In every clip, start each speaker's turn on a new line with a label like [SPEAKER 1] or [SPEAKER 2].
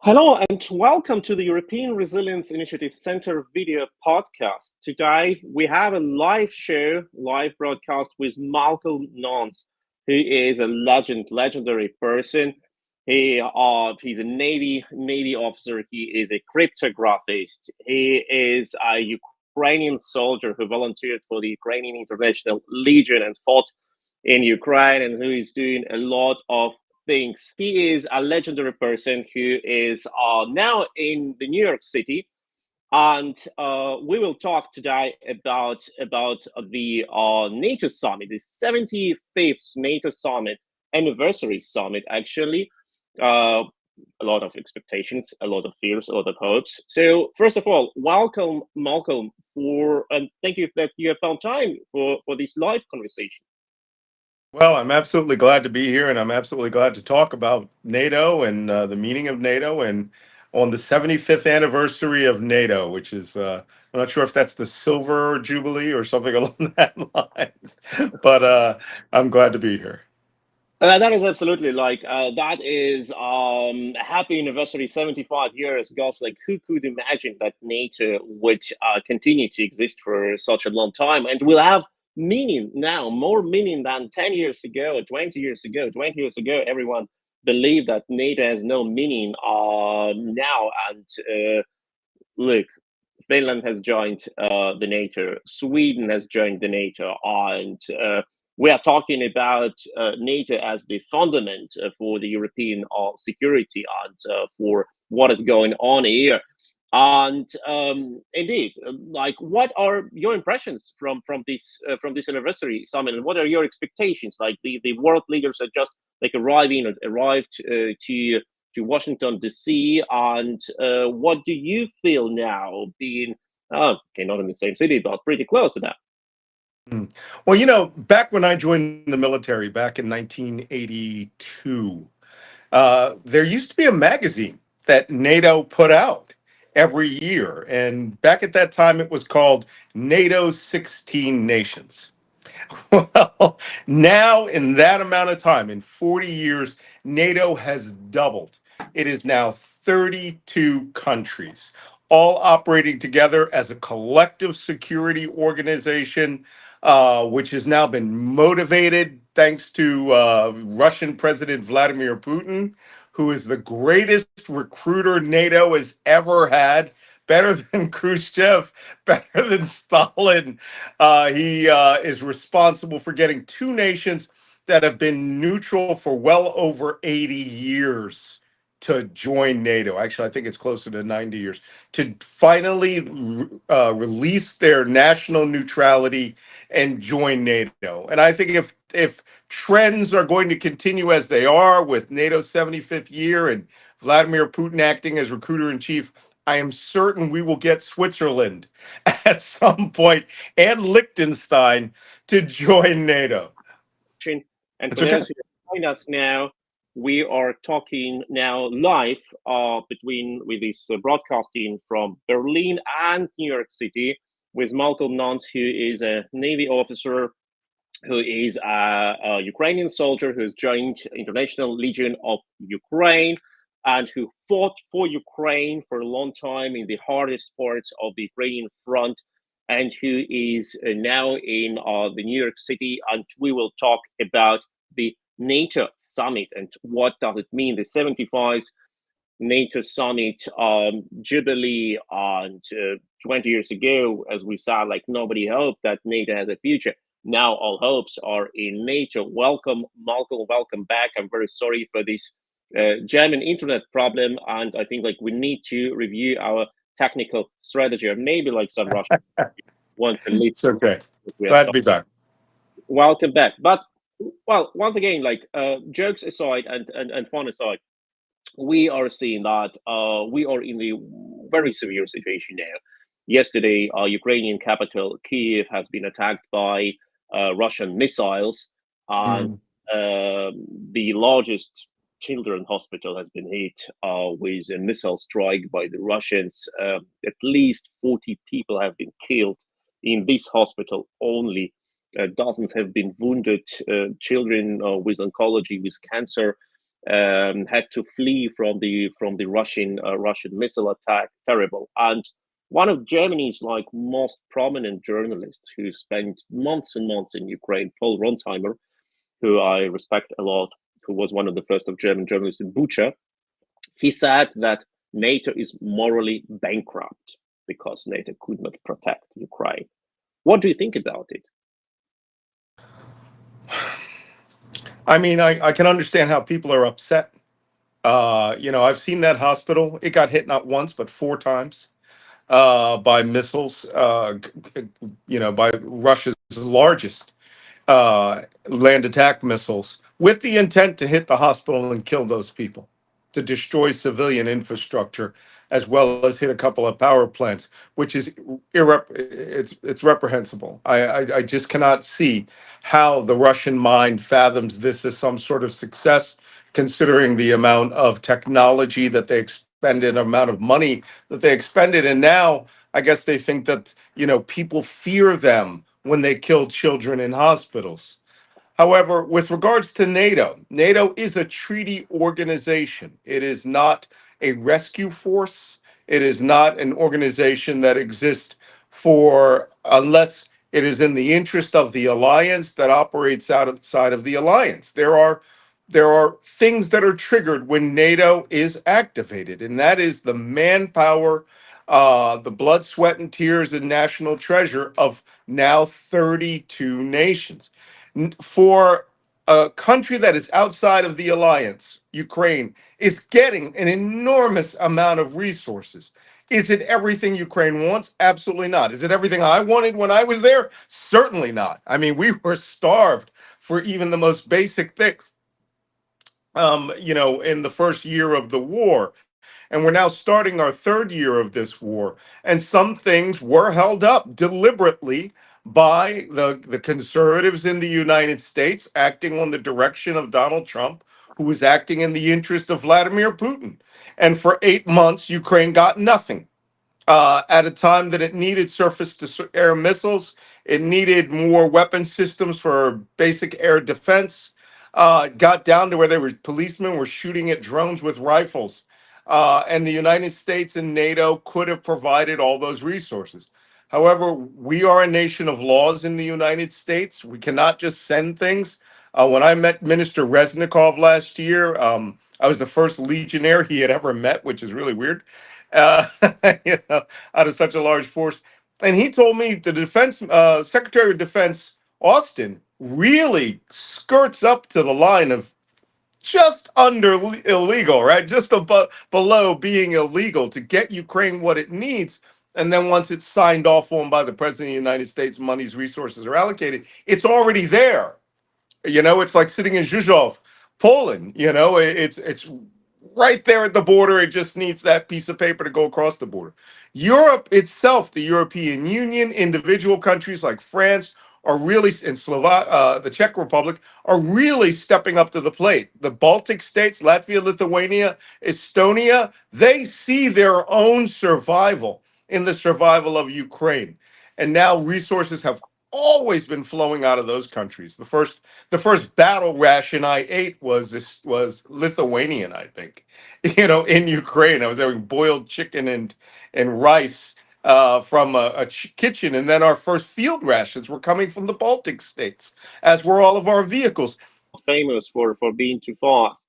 [SPEAKER 1] Hello and welcome to the European Resilience Initiative Center video podcast. Today we have a live broadcast with Marko Nance, who is a legendary person. He's a Navy officer. He is a cryptographist. He is a Ukrainian soldier who volunteered for the Ukrainian International Legion and fought in Ukraine, and who is doing a lot of things. He is a legendary person who is now in the New York City, and we will talk today about the NATO Summit, the 75th NATO Summit, anniversary summit, actually. A lot of expectations, a lot of fears, a lot of hopes. So first of all, welcome, Malcolm, and thank you that you have found time for this live conversation.
[SPEAKER 2] Well, I'm absolutely glad to be here, and I'm absolutely glad to talk about NATO and the meaning of NATO, and on the 75th anniversary of NATO, which is, I'm not sure if that's the silver jubilee or something along that lines, but I'm glad to be here.
[SPEAKER 1] That is absolutely that is happy anniversary, 75 years. Gosh, like who could imagine that NATO would continue to exist for such a long time and will have meaning now, more meaning than 10 years ago or 20 years ago. 20 years ago, everyone believed that NATO has no meaning now. And look, Finland has joined the NATO, Sweden has joined the NATO, and we are talking about NATO as the fundament for the European security and for what is going on here. And indeed, like, what are your impressions from this anniversary summit, and what are your expectations? Like the world leaders are just like arrived to Washington D.C. And what do you feel now, being okay, not in the same city, but pretty close to that?
[SPEAKER 2] Well, back when I joined the military back in 1982, there used to be a magazine that NATO put out every year. And back at that time, it was called NATO 16 Nations. Well, now in that amount of time, in 40 years, NATO has doubled. It is now 32 countries, all operating together as a collective security organization, which has now been motivated thanks to Russian President Vladimir Putin, who is the greatest recruiter NATO has ever had. Better than Khrushchev, better than Stalin. He is responsible for getting two nations that have been neutral for well over 80 years to join NATO. Actually, I think it's closer to 90 years, to finally release their national neutrality and join NATO. And I think if trends are going to continue as they are, with NATO's 75th year and Vladimir Putin acting as recruiter in chief, I am certain we will get Switzerland at some point and Liechtenstein to join NATO.
[SPEAKER 1] And
[SPEAKER 2] It's
[SPEAKER 1] for
[SPEAKER 2] okay.
[SPEAKER 1] those who join us now, we are talking now live with this broadcasting from Berlin and New York City with Malcolm Nance, who is a Navy officer, who is a Ukrainian soldier who has joined International Legion of Ukraine, and who fought for Ukraine for a long time in the hardest parts of the Ukrainian front, and who is now in the New York City. And we will talk about the NATO Summit and what does it mean, the 75th NATO Summit Jubilee. And 20 years ago, as we saw, like, nobody hoped that NATO has a future. Now all hopes are in NATO. Welcome, Malcolm. Welcome back. I'm very sorry for this German internet problem, and I think like we need to review our technical strategy, or maybe like some Russian want to
[SPEAKER 2] It's
[SPEAKER 1] listen.
[SPEAKER 2] okay.
[SPEAKER 1] We are
[SPEAKER 2] Glad to be
[SPEAKER 1] talking.
[SPEAKER 2] back.
[SPEAKER 1] Welcome back. But well, once again, like jokes aside and fun aside, we are seeing that we are in the very severe situation now. Yesterday, Ukrainian capital Kiev has been attacked by Russian missiles, and
[SPEAKER 2] Mm.
[SPEAKER 1] the largest children hospital has been hit with a missile strike by the Russians. At least 40 people have been killed in this hospital only. Dozens have been wounded. Children with oncology, with cancer, had to flee from the Russian missile attack. Terrible. And one of Germany's like most prominent journalists who spent months and months in Ukraine, Paul Ronsheimer, who I respect a lot, who was one of the first of German journalists in Bucha, he said that NATO is morally bankrupt because NATO could not protect Ukraine. What do you think about it?
[SPEAKER 2] I mean, I can understand how people are upset. I've seen that hospital. It got hit not once, but 4 times by missiles, by Russia's largest land attack missiles with the intent to hit the hospital and kill those people, to destroy civilian infrastructure, as well as hit a couple of power plants, which is it's reprehensible. I just cannot see how the Russian mind fathoms this as some sort of success, considering the amount of technology that they expended, amount of money that they expended, and now I guess they think that people fear them when they kill children in hospitals. However, with regards to NATO, NATO is a treaty organization. It is not a rescue force. It is not an organization that exists unless it is in the interest of the alliance that operates outside of the alliance. There are things that are triggered when NATO is activated, and that is the manpower, the blood, sweat, and tears and national treasure of now 32 nations. For a country that is outside of the alliance, Ukraine, is getting an enormous amount of resources. Is it everything Ukraine wants? Absolutely not. Is it everything I wanted when I was there? Certainly not. I mean, we were starved for even the most basic things, in the first year of the war. And we're now starting our third year of this war. And some things were held up deliberately by the conservatives in the United States, acting on the direction of Donald Trump, who was acting in the interest of Vladimir Putin. And for 8 months, Ukraine got nothing at a time that it needed surface to air missiles. It needed more weapon systems for basic air defense. It got down to where policemen were shooting at drones with rifles. And the United States and NATO could have provided all those resources. However, we are a nation of laws in the United States. We cannot just send things. When I met Minister Reznikov last year, I was the first Legionnaire he had ever met, which is really weird. Uh, out of such a large force. And he told me the defense Secretary of Defense Austin really skirts up to the line of just under illegal, right? Just above below being illegal to get Ukraine what it needs. And then once it's signed off on by the President of the United States, money's resources are allocated, it's already there. It's like sitting in Zhuzhov, Poland. It's right there at the border. It just needs that piece of paper to go across the border. Europe itself, the European Union, individual countries like France are really, in the Czech Republic, are really stepping up to the plate. The Baltic states, Latvia, Lithuania, Estonia, they see their own survival in the survival of Ukraine. And now resources have always been flowing out of those countries. The first battle ration I ate was Lithuanian, I think. In Ukraine, I was having boiled chicken and rice from a kitchen, and then our first field rations were coming from the Baltic states, as were all of our vehicles.
[SPEAKER 1] Famous for being too fast.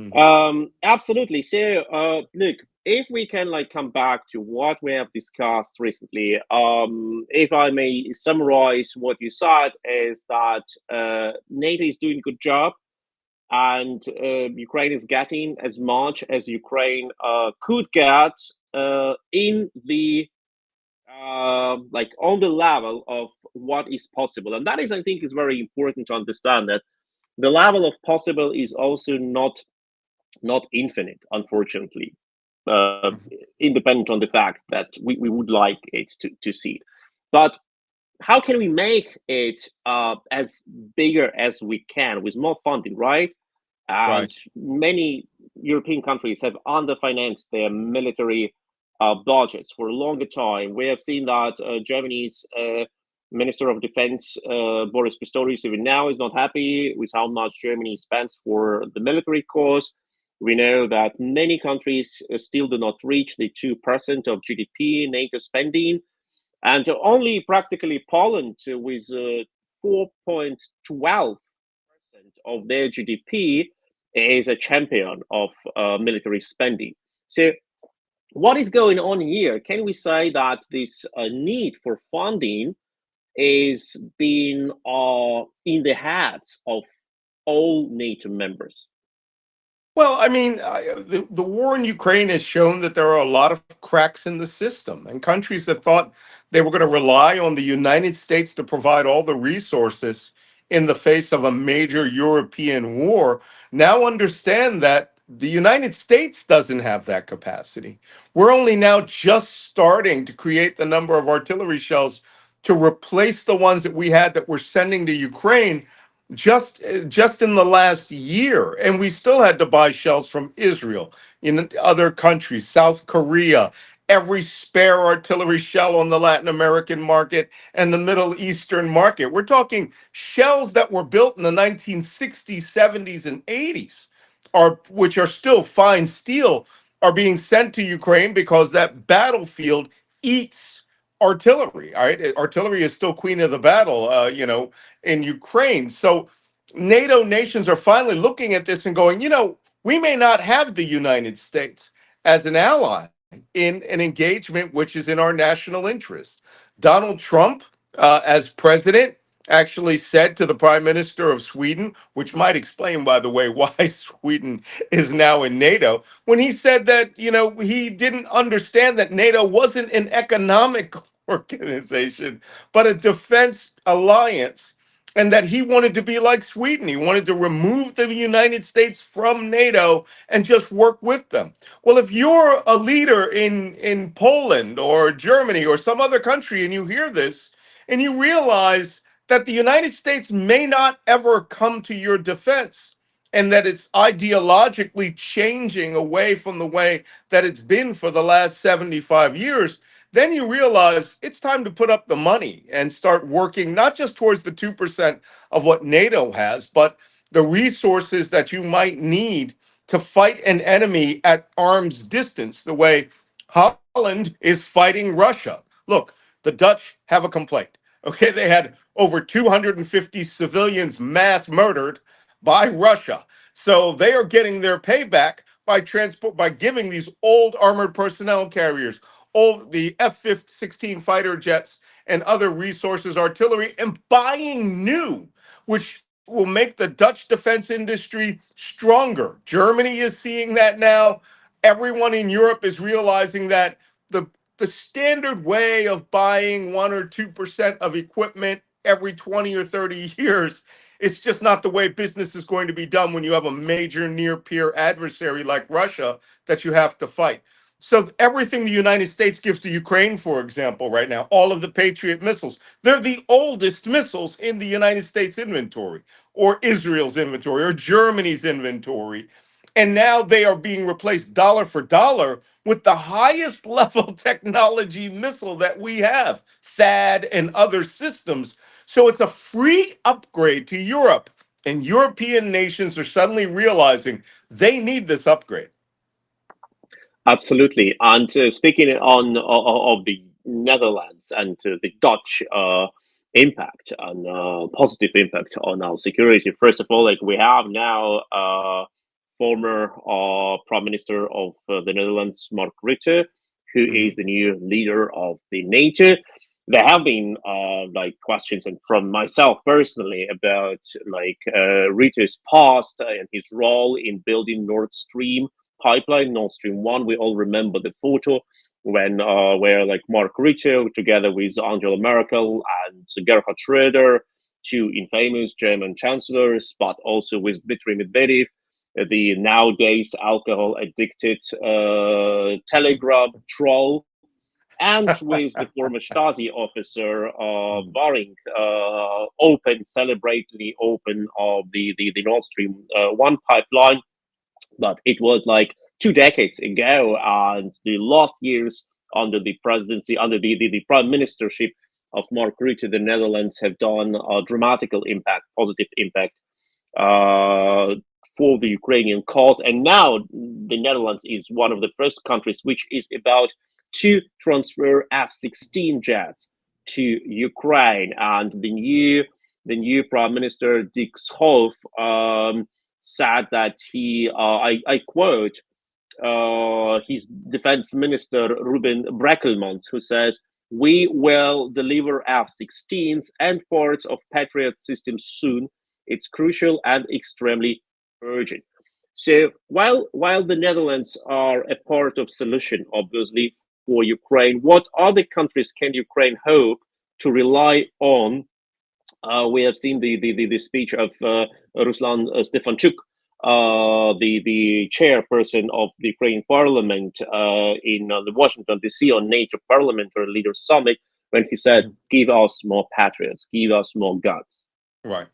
[SPEAKER 2] Mhm.
[SPEAKER 1] Absolutely. So, look, if we can like come back to what we have discussed recently, if I may summarize what you said, is that NATO is doing a good job, and Ukraine is getting as much as Ukraine could get in the like on the level of what is possible, and that is, I think, is very important to understand that the level of possible is also not infinite, unfortunately, uh,
[SPEAKER 2] Mhm.
[SPEAKER 1] independent on the fact that we would like it to see. But how can we make it as bigger as we can with more funding, right? And
[SPEAKER 2] Right.
[SPEAKER 1] many European countries have underfinanced their military budgets for a longer time. We have seen that Germany's Minister of Defense Boris Pistorius even now is not happy with how much Germany spends for the military cause. We know that many countries still do not reach the 2% of GDP NATO spending, and only practically Poland, with 4.12% of their GDP, is a champion of military spending. So, what is going on here? Can we say that this need for funding is being in the heads of all NATO members?
[SPEAKER 2] Well, I mean, the war in Ukraine has shown that there are a lot of cracks in the system, and countries that thought they were going to rely on the United States to provide all the resources in the face of a major European war now understand that the United States doesn't have that capacity. We're only now just starting to create the number of artillery shells to replace the ones that we had that we're sending to Ukraine just in the last year, and we still had to buy shells from Israel, in other countries, South Korea, every spare artillery shell on the Latin American market and the Middle Eastern market. We're talking shells that were built in the 1960s, 70s, and 80s, which are still fine steel, are being sent to Ukraine because that battlefield eats artillery. All right, artillery is still queen of the battle. In Ukraine. So NATO nations are finally looking at this and going, we may not have the United States as an ally in an engagement which is in our national interest. Donald Trump, as president, actually said to the prime minister of Sweden, which might explain, by the way, why Sweden is now in NATO, when he said that, he didn't understand that NATO wasn't an economic organization, but a defense alliance, and that he wanted to be like Sweden. He wanted to remove the United States from NATO and just work with them. Well, if you're a leader in Poland or Germany or some other country and you hear this and you realize that the United States may not ever come to your defense and that it's ideologically changing away from the way that it's been for the last 75 years, then you realize it's time to put up the money and start working not just towards the 2% of what NATO has, but the resources that you might need to fight an enemy at arm's distance, the way Holland is fighting Russia. Look, the Dutch have a complaint. Okay, they had over 250 civilians mass murdered by Russia. So they are getting their payback by giving these old armored personnel carriers, all the F-16 fighter jets and other resources, artillery, and buying new, which will make the Dutch defense industry stronger. Germany is seeing that now. Everyone in Europe is realizing that the the standard way of buying 1 or 2% of equipment every 20 or 30 years, it's just not the way business is going to be done when you have a major near peer adversary like Russia that you have to fight. So everything the United States gives to Ukraine, for example, right now, all of the Patriot missiles, they're the oldest missiles in the United States inventory, or Israel's inventory, or Germany's inventory. And now they are being replaced dollar for dollar with the highest level technology missile that we have, THAAD and other systems. So it's a free upgrade to Europe. And European nations are suddenly realizing they need this upgrade.
[SPEAKER 1] Absolutely. And speaking of the Netherlands and the Dutch impact and positive impact on our security, first of all, like we have now former Prime Minister of the Netherlands, Mark Rutte, who is
[SPEAKER 2] Mhm.
[SPEAKER 1] the new leader of the NATO. There have been like questions, and from myself personally, about like Rutte's past and his role in building Nord Stream pipeline, Nord Stream 1. We all remember the photo when where like Mark Rutte, together with Angela Merkel and Gerhard Schröder, two infamous German chancellors, but also with Dmitry Medvedev, the nowadays alcohol addicted Telegram troll, and with the former Stasi officer Baring, open of the Nord Stream 1 pipeline. But it was like 2 decades ago, and the last years under the prime ministership, of Mark Rutte, the Netherlands have done a dramatical impact, positive impact uh, for the Ukrainian cause. And now the Netherlands is one of the first countries which is about to transfer F-16 jets to Ukraine. And the new Prime Minister Dick Schoof said that I quote, his defense minister Ruben Brekelmans, who says, "We will deliver F-16s and parts of Patriot systems soon. It's crucial and extremely urgent." So while the Netherlands are a part of solution, obviously for Ukraine, what other countries can Ukraine hope to rely on? We have seen the speech of Ruslan Stefanchuk, the chairperson of the Ukrainian parliament in the Washington D.C. on NATO Parliamentary Leaders Summit, when he said,
[SPEAKER 2] Mhm.
[SPEAKER 1] "Give us more patriots, give us more guns."
[SPEAKER 2] Right.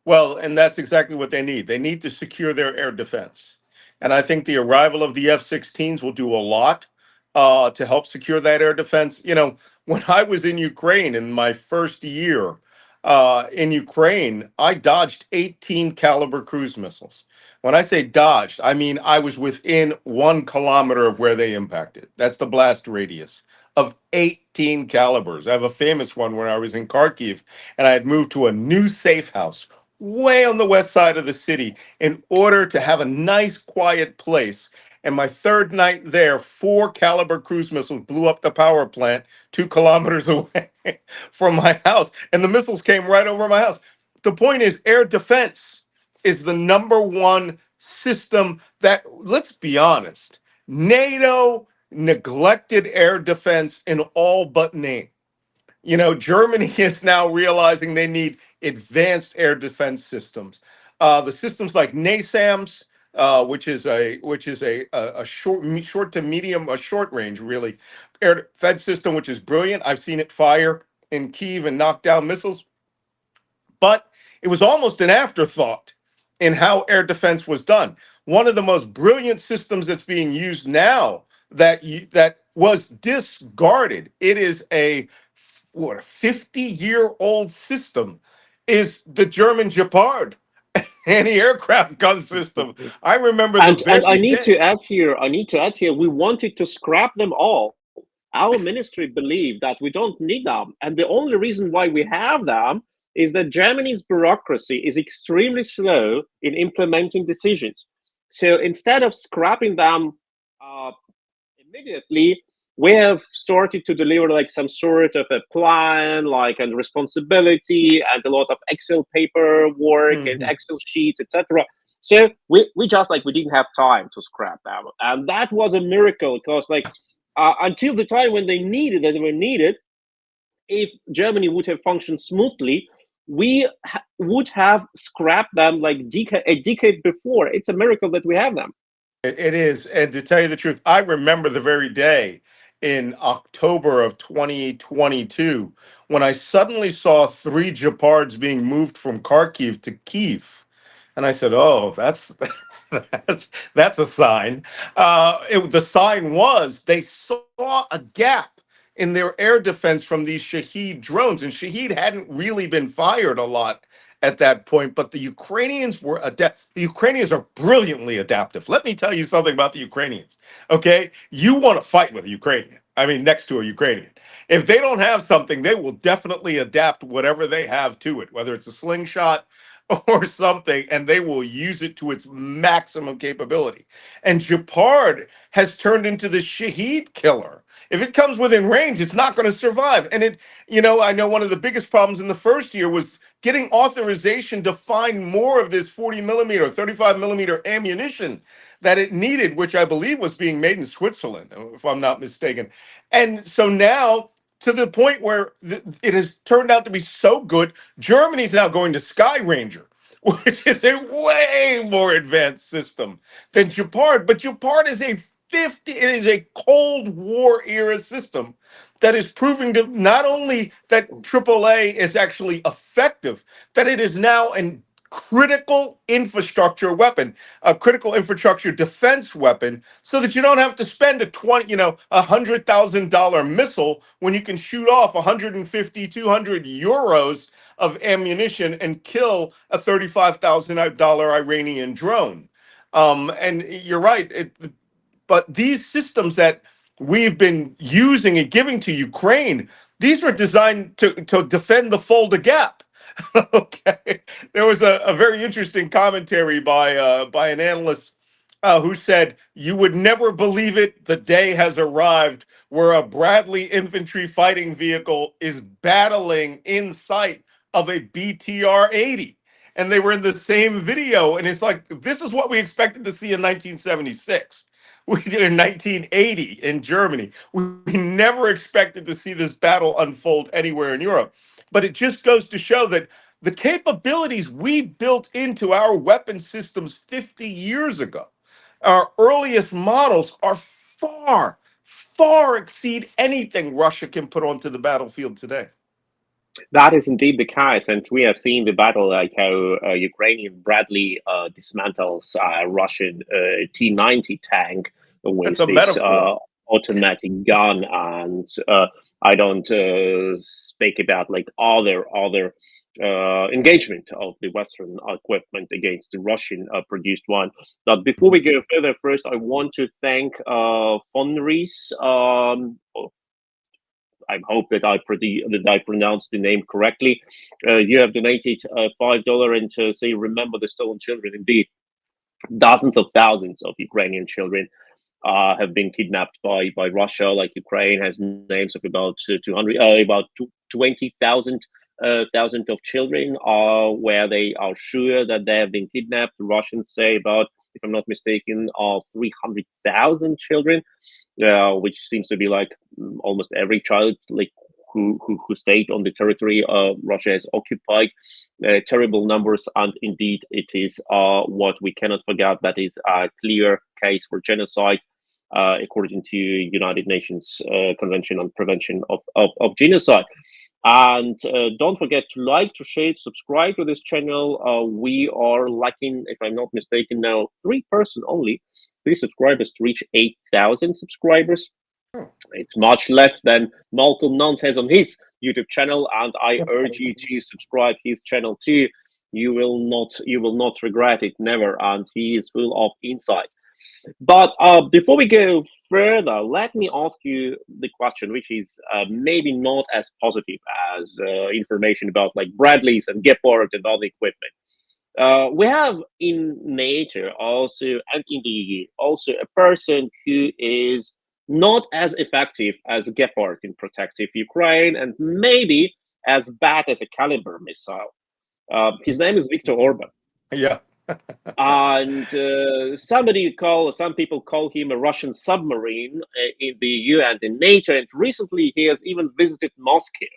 [SPEAKER 2] Well, and that's exactly what they need. They need to secure their air defense. And I think the arrival of the F-16s will do a lot to help secure that air defense. You know, when I was in Ukraine in my first year in Ukraine, I dodged 18 caliber cruise missiles. When I say dodged, I mean I was within 1 kilometer of where they impacted. That's the blast radius of 18 calibers. I have a famous one where I was in Kharkiv and I had moved to a new safe house way on the west side of the city in order to have a nice quiet place. And my third night there, 4 caliber cruise missiles blew up the power plant 2 kilometers away from my house. And the missiles came right over my house. The point is, air defense is the number one system that, let's be honest, NATO neglected air defense in all but name. You know, Germany is now realizing they need advanced air defense systems. The systems like NASAMS, which is a short to medium, a short range really air defense system, which is brilliant. I've seen it fire in Kiev and knock down missiles, but it was almost an afterthought in how air defense was done. One of the most brilliant systems that's being used now that was discarded. It is a 50-year-old system. Is the German Gepard anti-aircraft gun system? I remember the
[SPEAKER 1] And I
[SPEAKER 2] very
[SPEAKER 1] need
[SPEAKER 2] day.
[SPEAKER 1] to add here, we wanted to scrap them all. Our ministry believed that we don't need them. And the only reason why we have them is that Germany's bureaucracy is extremely slow in implementing decisions. So instead of scrapping them uh, immediately, we have started to deliver like some sort of a plan, like and responsibility, and a lot of Excel paperwork and
[SPEAKER 2] Mhm.
[SPEAKER 1] Excel sheets, etc. So we just like we didn't have time to scrap them, and that was a miracle because like until the time when they were needed, if Germany would have functioned smoothly, we would have scrapped them like a decade before. It's a miracle that we have them.
[SPEAKER 2] It is. And to tell you the truth, I remember the very day in October of 2022 when I suddenly saw 3 Gepards being moved from Kharkiv to Kiev. And I said, "Oh, that's a sign." The sign was they saw a gap in their air defense from these Shahed drones, and Shahed hadn't really been fired a lot at that point. But the Ukrainians were the Ukrainians are brilliantly adaptive. Let me tell you something about the Ukrainians. Okay, you want to fight with a Ukrainian. I mean, next to a Ukrainian. If they don't have something, they will definitely adapt whatever they have to it, whether it's a slingshot or something, and they will use it to its maximum capability. And Gepard has turned into the Shahed killer. If it comes within range, it's not going to survive. And I know one of the biggest problems in the first year was getting authorization to find more of this 40 millimeter, 35 millimeter ammunition that it needed, which I believe was being made in Switzerland, if I'm not mistaken. And so now, to the point where it has turned out to be so good, Germany's now going to Sky Ranger, which is a way more advanced system than Gepard. But Gepard is it is a Cold War era system that is proving to not only that AAA is actually effective, that it is now an critical infrastructure weapon, a critical infrastructure defense weapon, so that you don't have to spend $100,000 missile when you can shoot off 150, 200 euros of ammunition and kill a $35,000 Iranian drone. And you're right. But these systems that we've been using and giving to Ukraine, these were designed to defend the Fulda Gap. Okay, there was a very interesting commentary by an analyst who said, "You would never believe it. The day has arrived where a Bradley infantry fighting vehicle is battling in sight of a BTR-80." And they were in the same video, and it's like, this is what we expected to see in 1976. We did in 1980 in Germany. We never expected to see this battle unfold anywhere in Europe. But it just goes to show that the capabilities we built into our weapon systems 50 years ago, our earliest models, are far exceed anything Russia can put onto the battlefield today.
[SPEAKER 1] That is indeed the case, and we have seen the battle, like how Ukrainian Bradley dismantles Russian T-90 tank
[SPEAKER 2] That's
[SPEAKER 1] with
[SPEAKER 2] a
[SPEAKER 1] this
[SPEAKER 2] metaphor.
[SPEAKER 1] automatic gun, and I don't speak about like other engagement of the Western equipment against the Russian produced one. But before we go further, first I want to thank Fonris. I hope that I pronounced the name correctly. You have donated $5 and say remember the stolen children. Indeed, dozens of thousands of Ukrainian children have been kidnapped by Russia. Like Ukraine has names of about 200, about 20,000 thousand of children where they are sure that they have been kidnapped. The Russians say about, if I'm not mistaken, 300,000 children, which seems to be like almost every child like who stayed on the territory Russia has occupied. Terrible numbers, and indeed it is what we cannot forget. That is a clear case for genocide, according to United Nations Convention on Prevention of Genocide. And don't forget to like, to share, subscribe to this channel. We are lacking, if I'm not mistaken, now 3% only, 3 subscribers to reach 8,000 subscribers. It's much less than Malcolm Nance has on his YouTube channel, and I urge you to subscribe his channel too. You will not regret it, never. And he is full of insights. But before we go further, let me ask you the question, which is maybe not as positive as information about like Bradleys and Gepard and other equipment. We have in NATO also, and in the EU, also a person who is not as effective as Gepard in protective Ukraine, and maybe as bad as a Caliber missile. His name is Viktor Orban.
[SPEAKER 2] Yeah.
[SPEAKER 1] And some people call him a Russian submarine in the EU and in NATO. And recently, he has even visited Moscow,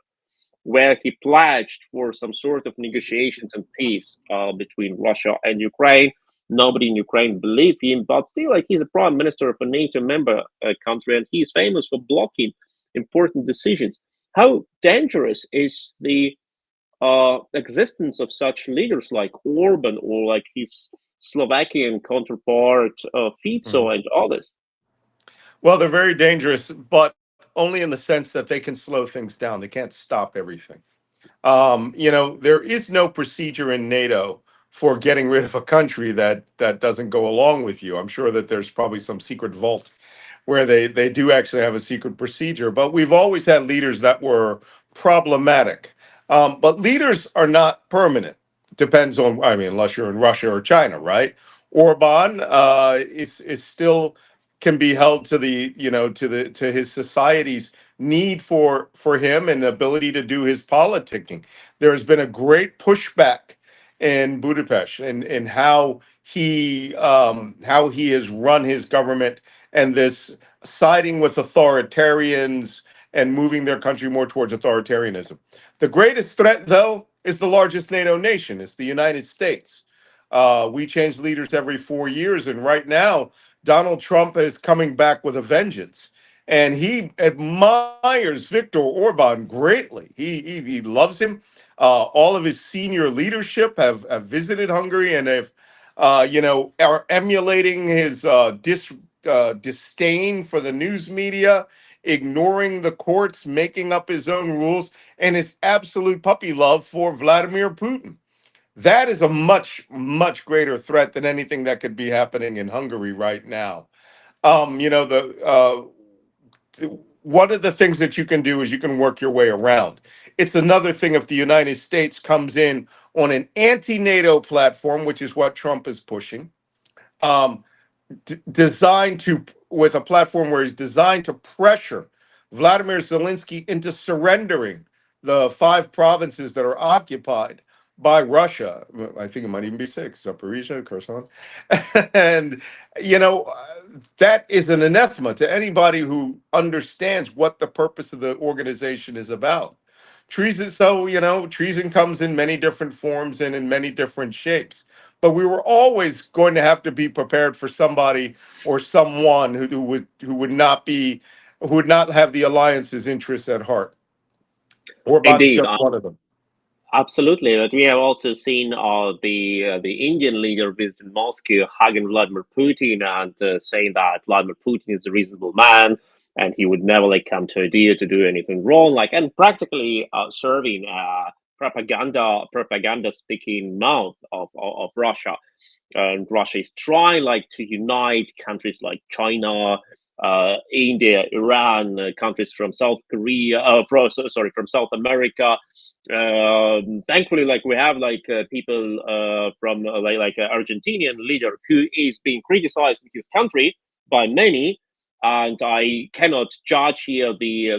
[SPEAKER 1] where he pledged for some sort of negotiations and peace between Russia and Ukraine. Nobody in Ukraine believed him, but still, like, he's a prime minister of a NATO member country, and he's famous for blocking important decisions. How dangerous is the existence of such leaders like Orban or like his Slovakian counterpart Fico and others?
[SPEAKER 2] Well, they're very dangerous, but only in the sense that they can slow things down. They can't stop everything. There is no procedure in NATO for getting rid of a country that doesn't go along with you. I'm sure that there's probably some secret vault where they do actually have a secret procedure, but we've always had leaders that were problematic. But leaders are not permanent. Depends on, I mean, unless you're in Russia or China, right? Orban is still can be held to the to his society's need for him and the ability to do his politicking. There has been a great pushback in Budapest and how he has run his government, and this siding with authoritarians and moving their country more towards authoritarianism. The greatest threat, though, is the largest NATO nation. It's the United States. We change leaders every 4 years, and right now, Donald Trump is coming back with a vengeance. And he admires Viktor Orban greatly. He loves him. All of his senior leadership have visited Hungary and have, are emulating his disdain for the news media, ignoring the courts, making up his own rules, and his absolute puppy love for Vladimir Putin. That is a much, much greater threat than anything that could be happening in Hungary right now. One of the things that you can do is you can work your way around. It's another thing if the United States comes in on an anti-NATO platform, which is what Trump is pushing. Um, Designed to with a platform where he's designed to pressure Vladimir Zelensky into surrendering the 5 provinces that are occupied by Russia. I think it might even be 6: Zaporizhia, Kherson, and you know that is an anathema to anybody who understands what the purpose of the organization is about. Treason, so treason comes in many different forms and in many different shapes, but we were always going to have to be prepared for somebody or someone who would not have the alliance's interests at heart. Orbán's
[SPEAKER 1] Indeed,
[SPEAKER 2] just one of them.
[SPEAKER 1] absolutely. But we have also seen the Indian leader visit Moscow, hugging Vladimir Putin and saying that Vladimir Putin is a reasonable man and he would never come to a deal to do anything wrong, and practically serving propaganda speaking mouth of Russia. And Russia is trying to unite countries like China, India, Iran, countries from South Korea, from South America. Thankfully, we have people from Argentinian leader who is being criticized in his country by many, and I cannot judge here the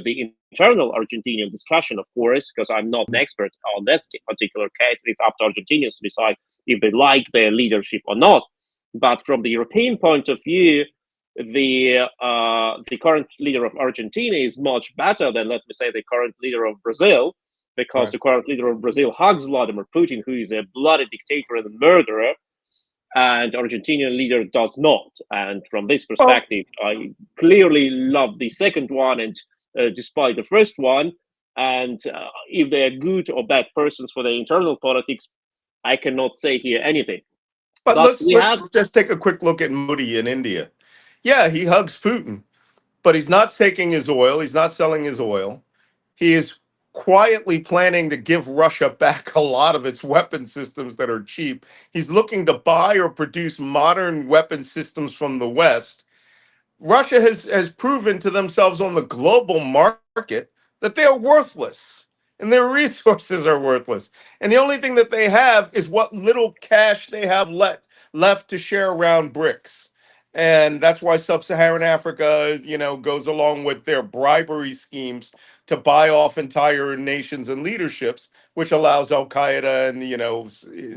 [SPEAKER 1] internal Argentinian discussion, of course, because I'm not an expert on this particular case. It's up to Argentinians to decide if they like their leadership or not. But from the European point of view, the current leader of Argentina is much better than, let me say, the current leader of Brazil, because
[SPEAKER 2] Right.
[SPEAKER 1] the current leader of Brazil hugs Vladimir Putin, who is a bloody dictator and a murderer, and Argentinian leader does not. And from this
[SPEAKER 2] Well,
[SPEAKER 1] perspective, I clearly love the second one, and despite the first one, and if they are good or bad persons for their internal politics, I cannot say here anything.
[SPEAKER 2] but
[SPEAKER 1] But
[SPEAKER 2] let's
[SPEAKER 1] we
[SPEAKER 2] let's
[SPEAKER 1] have
[SPEAKER 2] just take a quick look at Modi in India. Yeah, he hugs Putin, but he's not taking his oil. He's not selling his oil. He is quietly planning to give Russia back a lot of its weapon systems that are cheap. He's looking to buy or produce modern weapon systems from the West. Russia has proven to themselves on the global market that they are worthless and their resources are worthless. And the only thing that they have is what little cash they have left to share around BRICS. And that's why sub-Saharan Africa, goes along with their bribery schemes to buy off entire nations and leaderships, which allows Al Qaeda and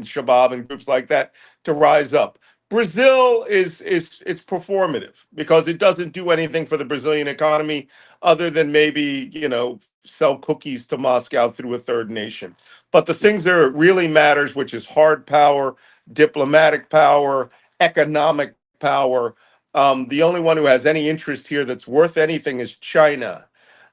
[SPEAKER 2] Shabab and groups like that to rise up. Brazil is it's performative because it doesn't do anything for the Brazilian economy other than maybe sell cookies to Moscow through a third nation. But the things that really matters, which is hard power, diplomatic power, economic power, the only one who has any interest here that's worth anything is China.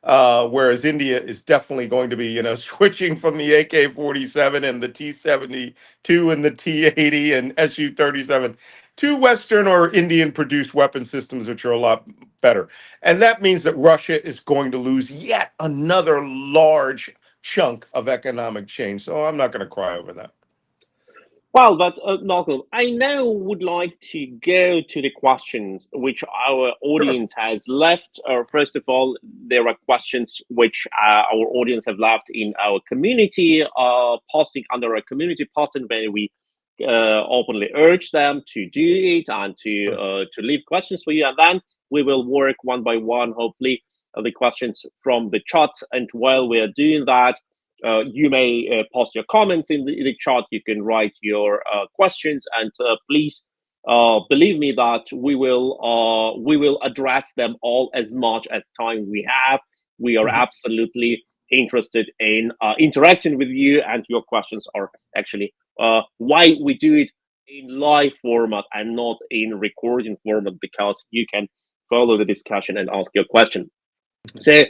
[SPEAKER 2] Whereas India is definitely going to be, switching from the AK-47 and the T-72 and the T-80 and Su-37 to Western or Indian produced weapon systems, which are a lot better. And that means that Russia is going to lose yet another large chunk of economic change. So I'm not going to cry over that.
[SPEAKER 1] Well, but Malcolm, I now would like to go to the questions which our
[SPEAKER 2] Sure.
[SPEAKER 1] audience has left. First of all, there are questions which our audience have left in our community, posting under a community posting where we openly urge them to do it and to leave questions for you, and then we will work one by one, hopefully, the questions from the chat. And while we are doing that, you may post your comments in the chat. You can write your questions, and please believe me that we will address them all as much as time we have. We are
[SPEAKER 2] Mhm.
[SPEAKER 1] absolutely interested in interacting with you, and your questions are actually why we do it in live format and not in recording format, because you can follow the discussion and ask your question. So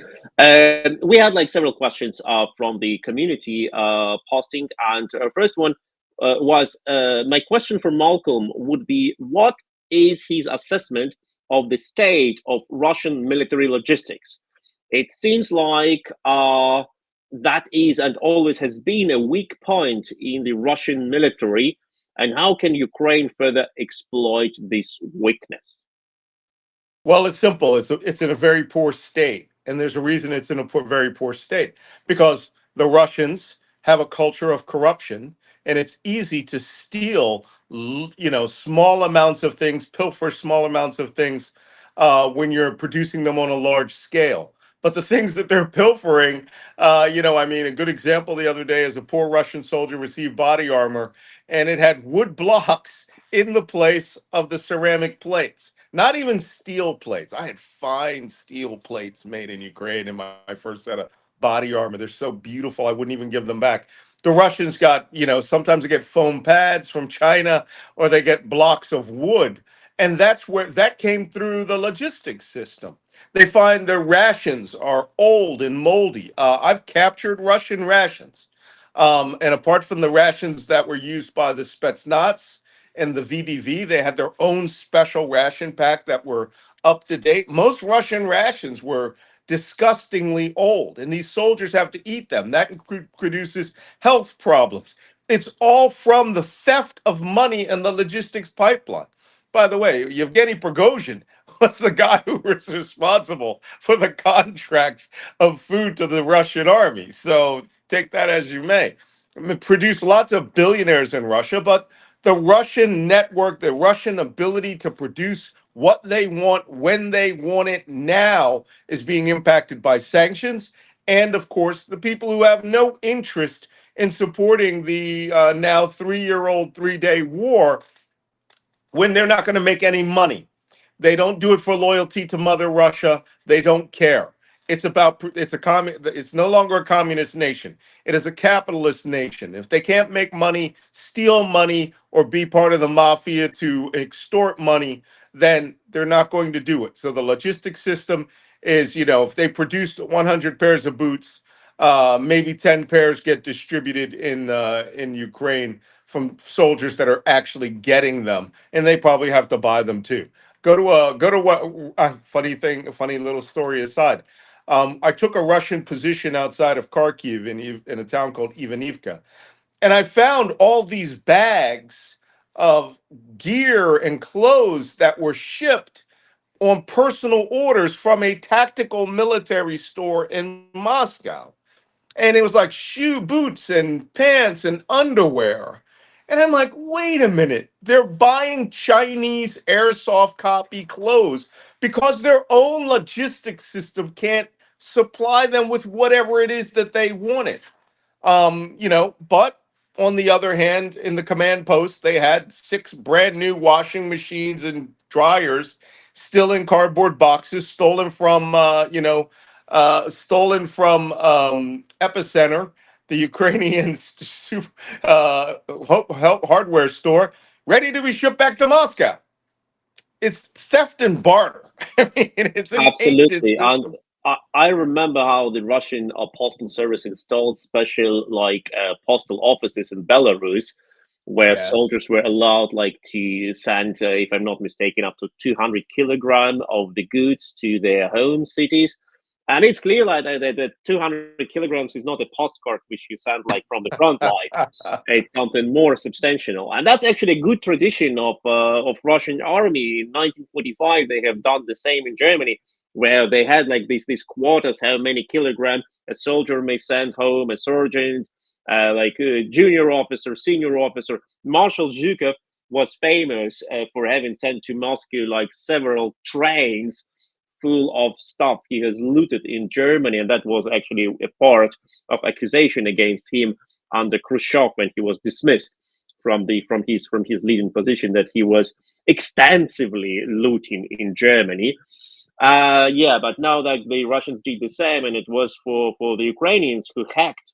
[SPEAKER 1] we had like several questions from the community posting, and our first one was my question for Malcolm would be, what is his assessment of the state of Russian military logistics? It seems like that is and always has been a weak point in the Russian military, and how can Ukraine further exploit this weakness?
[SPEAKER 2] Well, it's simple. It's in a very poor state, and there's a reason it's in a very poor state, because the Russians have a culture of corruption, and it's easy to steal, small amounts of things, pilfer small amounts of things, when you're producing them on a large scale. But the things that they're pilfering, I mean, a good example the other day is a poor Russian soldier received body armor, and it had wood blocks in the place of the ceramic plates. Not even steel plates. I had fine steel plates made in Ukraine in my first set of body armor. They're so beautiful. I wouldn't even give them back. The Russians got, sometimes they get foam pads from China, or they get blocks of wood. And that's where that came through the logistics system. They find their rations are old and moldy. I've captured Russian rations. And apart from the rations that were used by the Spetsnaz and the VDV, they had their own special ration pack that were up to date. Most Russian rations were disgustingly old, and these soldiers have to eat them. That produces health problems. It's all from the theft of money and the logistics pipeline. By the way, Yevgeny Prigozhin was the guy who was responsible for the contracts of food to the Russian army. So take that as you may. I mean, produced lots of billionaires in Russia, but the Russian network, the Russian ability to produce what they want when they want it now is being impacted by sanctions. And of course, the people who have no interest in supporting the now 3-year old 3-day war when they're not going to make any money. They don't do it for loyalty to Mother Russia. They don't care. It's no longer a communist nation. It is a capitalist nation. If they can't make money, steal money, or be part of the mafia to extort money, then they're not going to do it. So the logistics system is, if they produce 100 pairs of boots, maybe 10 pairs get distributed in Ukraine from soldiers that are actually getting them, and they probably have to buy them too. Go to what funny thing, a funny little story aside. I took a Russian position outside of Kharkiv in a town called Ivanivka, and I found all these bags of gear and clothes that were shipped on personal orders from a tactical military store in Moscow. And it was like shoe boots and pants and underwear. And I'm like, wait a minute. They're buying Chinese airsoft copy clothes because their own logistics system can't supply them with whatever it is that they wanted. But on the other hand, in the command post, they had 6 brand new washing machines and dryers still in cardboard boxes, stolen from Epicenter, the Ukrainian hardware store, ready to be shipped back to Moscow. It's theft and barter. I mean, it's an ancient
[SPEAKER 1] Absolutely. And
[SPEAKER 2] system.
[SPEAKER 1] I remember how the Russian postal service installed special postal offices in Belarus where
[SPEAKER 2] Yes.
[SPEAKER 1] soldiers were allowed like to send, if I'm not mistaken, up to 200 kilogram of the goods to their home cities. And it's clear like that 200 kilograms is not a postcard which you send like from the front line. It's something more substantial, and that's actually a good tradition of Russian army. In 1945, they have done the same in Germany, where they had like these quotas, how many kilogram a soldier may send home, a sergeant, like a junior officer, senior officer. Marshal Zhukov was famous for having sent to Moscow like several trains full of stuff he has looted in Germany, and that was actually a part of accusation against him under Khrushchev when he was dismissed from his leading position, that he was extensively looting in Germany. Yeah, but now that the Russians did the same, and it was for the Ukrainians who hacked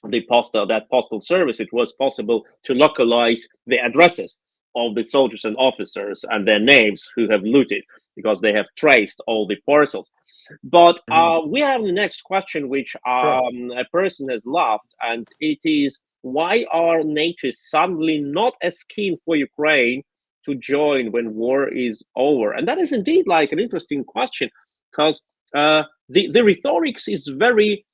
[SPEAKER 1] that postal service, it was possible to localize the addresses of the soldiers and officers and their names who have looted. because they have traced all the parcels. But
[SPEAKER 2] Mhm.
[SPEAKER 1] we have the next question, which
[SPEAKER 2] Sure.
[SPEAKER 1] a person has left, and it is, why are NATO suddenly not as keen for Ukraine to join when war is over? And that is indeed like an interesting question, because the rhetorics is very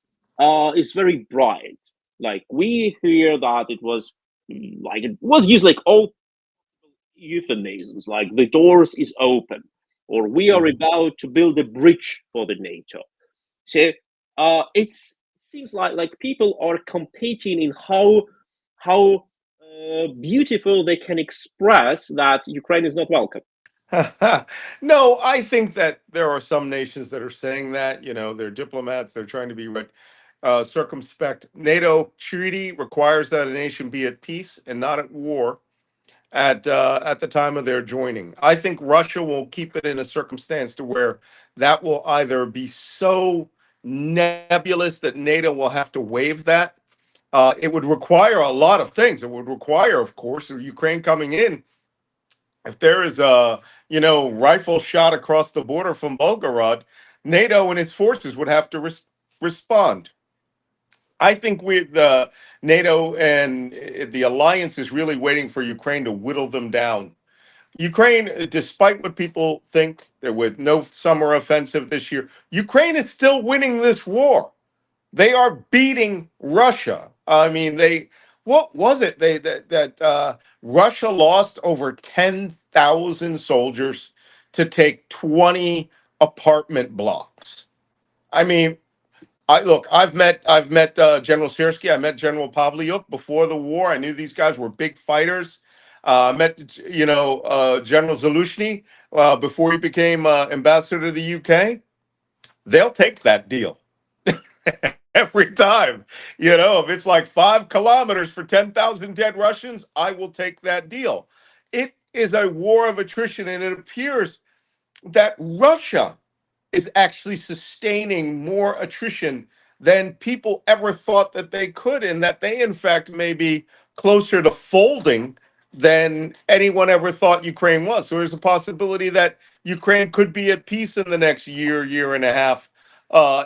[SPEAKER 1] bright. Like we hear that it was used like all euphemisms, like the doors is open, or we are
[SPEAKER 2] Mhm.
[SPEAKER 1] about to build a bridge for the NATO. So it seems like people are competing in how beautiful they can express that Ukraine is not welcome.
[SPEAKER 2] No, I think that there are some nations that are saying that. They're diplomats. They're trying to be circumspect. NATO treaty requires that a nation be at peace and not at war at the time of their joining. I think Russia will keep it in a circumstance to where that will either be so nebulous that NATO will have to waive that. It would require a lot of things. It would require, of course, Ukraine coming in. If there is a rifle shot across the border from Belgorod, NATO and its forces would have to respond. I think with NATO and the alliance is really waiting for Ukraine to whittle them down. Ukraine, despite what people think, there with no summer offensive this year, Ukraine is still winning this war. They are beating Russia. I mean, what was it? Russia lost over 10,000 soldiers to take 20 apartment blocks. I mean, I've met General Sirski. I met General Pavlyuk before the war. I knew these guys were big fighters. I met General Zalushny before he became ambassador to the UK. They'll take that deal every time. If it's like 5 kilometers for 10,000 dead Russians, I will take that deal. It is a war of attrition, and it appears that Russia is actually sustaining more attrition than people ever thought that they could, and that they, in fact, may be closer to folding than anyone ever thought Ukraine was. So there's a possibility that Ukraine could be at peace in the next year, year and a half,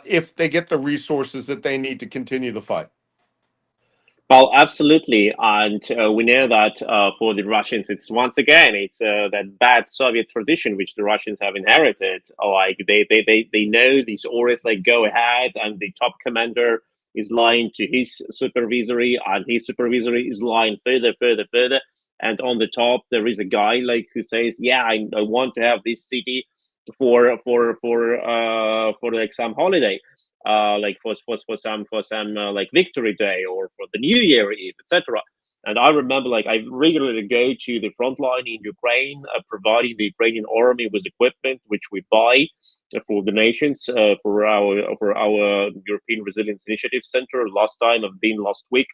[SPEAKER 2] if they get the resources that they need to continue the fight.
[SPEAKER 1] Well, absolutely, and we know that for the Russians, it's that bad Soviet tradition which the Russians have inherited. Like they know these orders like go ahead, and the top commander is lying to his supervisory, and his supervisory is lying further, further, further. And on the top, there is a guy like who says, "Yeah, I want to have this city for like some holiday." Like for some like victory day or for the New Year Eve, etc. And I remember like I regularly go to the front line in Ukraine, providing the Ukrainian army with equipment which we buy for the nations for our European Resilience Initiative Center. Last time I've been last week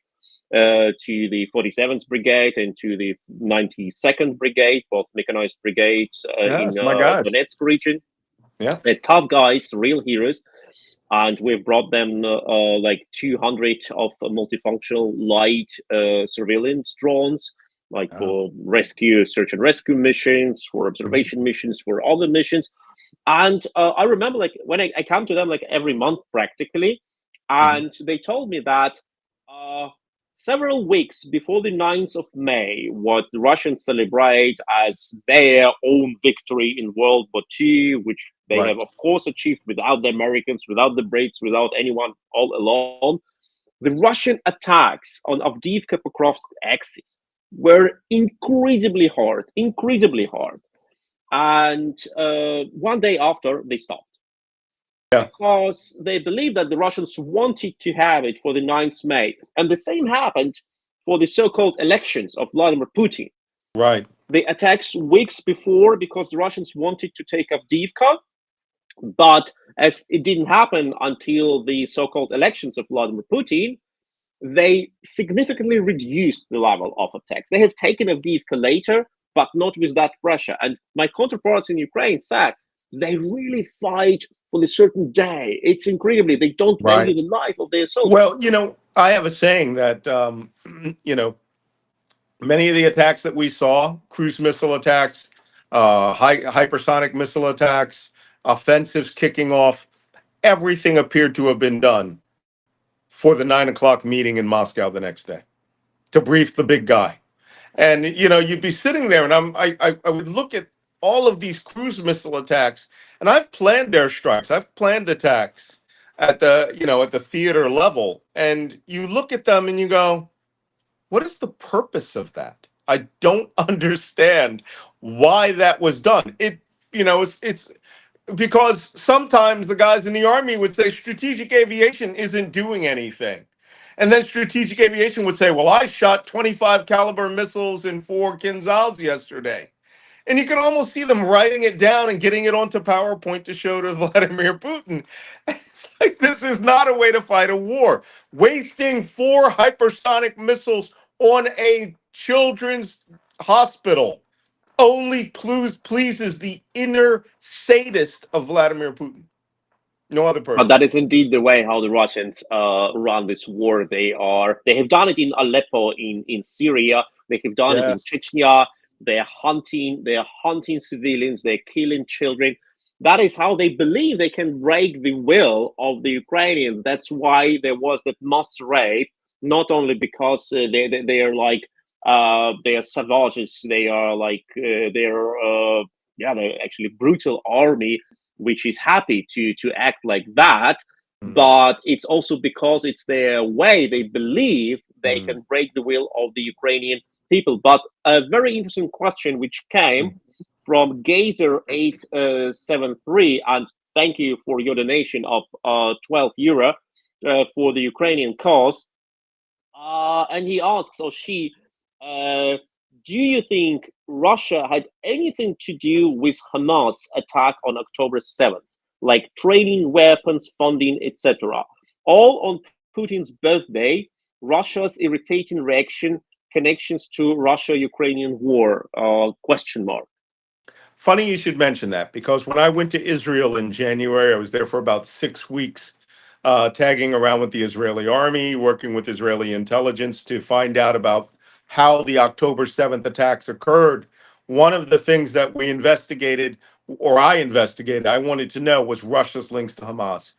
[SPEAKER 1] to the 47th Brigade and to the 92nd Brigade, both mechanized brigades in
[SPEAKER 2] Yes, my guys.
[SPEAKER 1] Donetsk region.
[SPEAKER 2] Yeah.
[SPEAKER 1] They're tough guys, real heroes, and we've brought them like 200 of multifunctional light surveillance drones, like
[SPEAKER 2] Uh,
[SPEAKER 1] for search and rescue missions, for
[SPEAKER 2] mhm.
[SPEAKER 1] observation missions, for other missions. And I remember like when I come to them like every month practically,
[SPEAKER 2] Mhm.
[SPEAKER 1] and they told me that uh, several weeks before the 9th of May, what the Russians celebrate as their own victory in World War II, which they have,
[SPEAKER 2] Right.
[SPEAKER 1] of course, achieved without the Americans, without the Brits, without anyone all alone. The Russian attacks on Avdiivka Pokrovsk axis were incredibly hard. And one day after, they stopped
[SPEAKER 2] Yeah.
[SPEAKER 1] because they believed that the Russians wanted to have it for the 9th May. And the same happened for the so called elections of Vladimir Putin.
[SPEAKER 2] Right.
[SPEAKER 1] The attacks weeks before because the Russians wanted to take Avdiivka, but as it didn't happen until the so called elections of Vladimir Putin, they significantly reduced the level of attacks. They have taken Avdiivka later, but not with that pressure. And my counterparts in Ukraine said they really fight for the certain day. It's incredibly, they don't value
[SPEAKER 2] Right.
[SPEAKER 1] the life of their soldiers.
[SPEAKER 2] Well, I have a saying that you know many of the attacks that we saw, cruise missile attacks, hypersonic missile attacks, offensives kicking off. Everything appeared to have been done for the 9 o'clock meeting in Moscow the next day to brief the big guy. And you'd be sitting there, and I would look at all of these cruise missile attacks, and I've planned airstrikes, I've planned attacks at the theater level, and you look at them and you go, what is the purpose of that? I don't understand why that was done. It's because sometimes the guys in the army would say strategic aviation isn't doing anything. And then strategic aviation would say, well, I shot 25 caliber missiles in 4 Kinzhals yesterday. And you can almost see them writing it down and getting it onto PowerPoint to show to Vladimir Putin. It's like, this is not a way to fight a war. Wasting 4 hypersonic missiles on a children's hospital only pleases the inner sadist of Vladimir Putin. No other
[SPEAKER 1] But
[SPEAKER 2] person.
[SPEAKER 1] that is indeed the way how the Russians run this war. They have done it in Aleppo in Syria. They have done it in
[SPEAKER 2] Yes.
[SPEAKER 1] Chechnya. They are hunting civilians. They're killing children. That is how they believe they can break the will of the Ukrainians. That's why there was that mass rape. Not only because they are like they are savages. They are like they're actually brutal army which is happy to act like that,
[SPEAKER 2] Mm,
[SPEAKER 1] but it's also because it's their way. They believe they
[SPEAKER 2] mm,
[SPEAKER 1] can break the will of the Ukrainian people. But a very interesting question which came
[SPEAKER 2] mm.
[SPEAKER 1] from Gazer873, and thank you for your donation of €12 for the Ukrainian cause. And he asks, or she, uh, do you think Russia had anything to do with Hamas attack on October 7th, like training, weapons, funding, etc.? All on Putin's birthday, Russia's irritating reaction, connections to Russia-Ukrainian war, question mark.
[SPEAKER 2] Funny you should mention that because when I went to Israel in January, I was there for about 6 weeks, tagging around with the Israeli army, working with Israeli intelligence to find out about how the October 7th attacks occurred. One of the things that we investigated, or I investigated, I wanted to know was Russia's links to Hamas.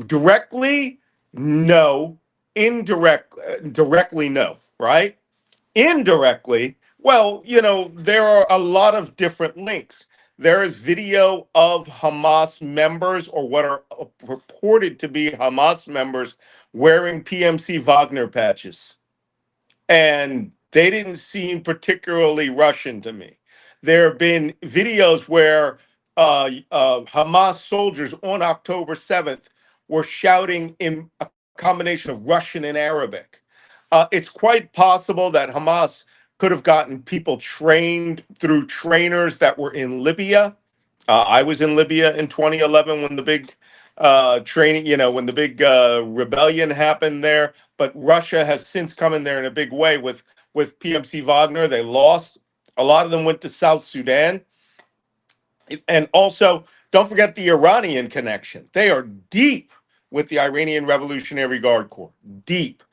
[SPEAKER 2] Directly, no. Directly, no. Right? Indirectly, well, there are a lot of different links. There is video of Hamas members or what are purported to be Hamas members wearing PMC Wagner patches, and they didn't seem particularly Russian to me. There have been videos where Hamas soldiers on October 7th were shouting in a combination of Russian and Arabic. It's quite possible that Hamas could have gotten people trained through trainers that were in Libya. I was in Libya in 2011 when the big training, when the big rebellion happened there. But Russia has since come in there in a big way with PMC Wagner. They lost. A lot of them went to South Sudan. And also, don't forget the Iranian connection. They are deep with the Iranian Revolutionary Guard Corps. Deep.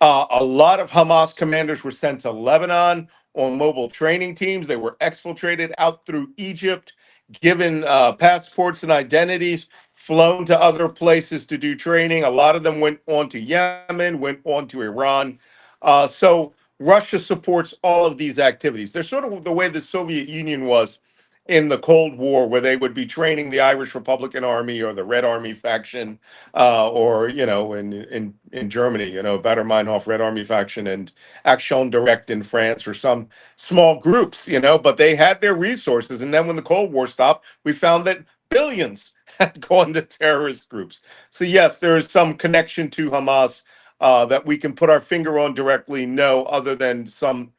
[SPEAKER 2] A lot of Hamas commanders were sent to Lebanon on mobile training teams. They were exfiltrated out through Egypt, given passports and identities, flown to other places to do training. A lot of them went on to Yemen, went on to Iran. So Russia supports all of these activities. They're sort of the way the Soviet Union was in the Cold War, where they would be training the Irish Republican Army or the Red Army faction, or in Germany, Bader Meinhof Red Army faction and Action Direct in France, or some small groups, but they had their resources. And then when the Cold War stopped, we found that billions had gone to terrorist groups. So yes, there is some connection to Hamas that we can put our finger on directly. No, other than some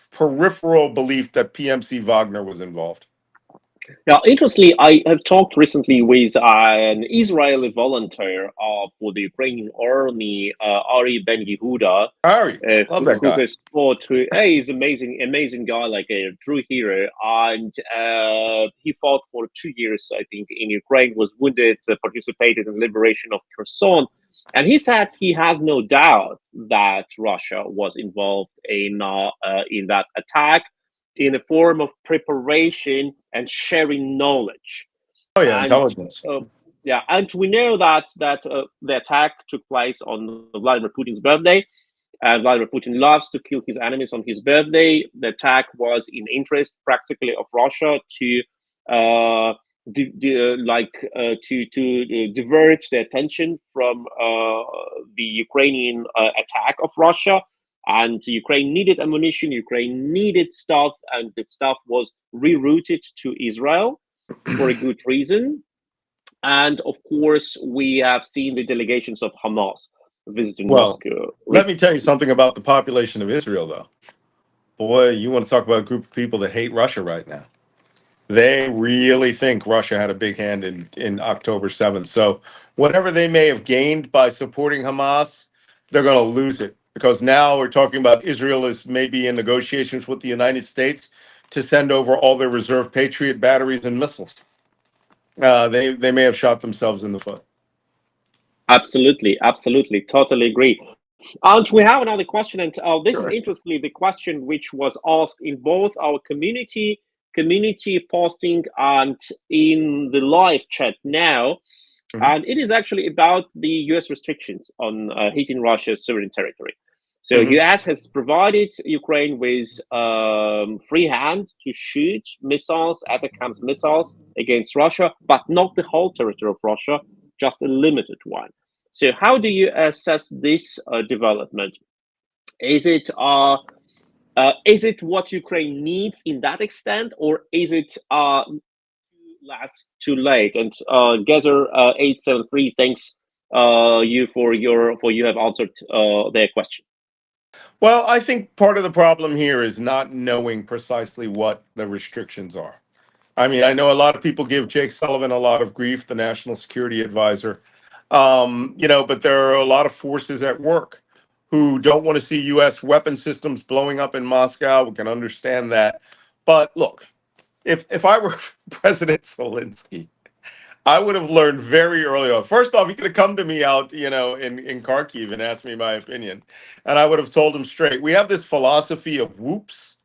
[SPEAKER 2] peripheral belief that PMC Wagner was involved.
[SPEAKER 1] Now, interestingly, I have talked recently with an Israeli volunteer for the Ukrainian army, Ari Ben Yehuda,
[SPEAKER 2] Ari, love that
[SPEAKER 1] who
[SPEAKER 2] guy.
[SPEAKER 1] has fought. Hey, he's amazing, amazing guy, like a true hero. And he fought for 2 years, I think, in Ukraine. Was wounded, participated in the liberation of Kherson, and he said he has no doubt that Russia was involved in that attack. in a form of preparation and sharing knowledge.
[SPEAKER 2] Oh yeah,
[SPEAKER 1] And
[SPEAKER 2] intelligence.
[SPEAKER 1] yeah, and we know that the attack took place on Vladimir Putin's birthday. Vladimir Putin loves to kill his enemies on his birthday. The attack was in interest, practically, of Russia to divert the attention from the Ukrainian attack of Russia. And Ukraine needed ammunition, Ukraine needed stuff, and the stuff was rerouted to Israel for a good reason. And of course, we have seen the delegations of Hamas visiting
[SPEAKER 2] Well,
[SPEAKER 1] Moscow.
[SPEAKER 2] let me tell you something about the population of Israel, though. Boy, you want to talk about a group of people that hate Russia right now. They really think Russia had a big hand in October 7th. So whatever they may have gained by supporting Hamas, they're going to lose it, because now we're talking about Israel is maybe in negotiations with the United States to send over all their reserve Patriot batteries and missiles. They may have shot themselves in the foot.
[SPEAKER 1] Absolutely, absolutely, totally agree. And we have another question, and this is
[SPEAKER 2] Sure.
[SPEAKER 1] interestingly the question which was asked in both our community posting and in the live chat now,
[SPEAKER 2] Mhm.
[SPEAKER 1] and it is actually about the U.S. restrictions on hitting Russia's sovereign territory. So
[SPEAKER 2] Mhm.
[SPEAKER 1] U.S. has provided Ukraine with free hand to shoot missiles, ATACMS missiles against Russia, but not the whole territory of Russia, just a limited one. So how do you assess this development? Is it what Ukraine needs in that extent, or is it too late? And Gather 873 thanks you for you have answered their question.
[SPEAKER 2] Well, I think part of the problem here is not knowing precisely what the restrictions are. I mean, I know a lot of people give Jake Sullivan a lot of grief, the national security advisor. But there are a lot of forces at work who don't want to see U.S. weapon systems blowing up in Moscow. We can understand that. But look, if I were President Zelensky, I would have learned very early on. First off, he could have come to me out, in Kharkiv and asked me my opinion. And I would have told him straight. We have this philosophy of whoops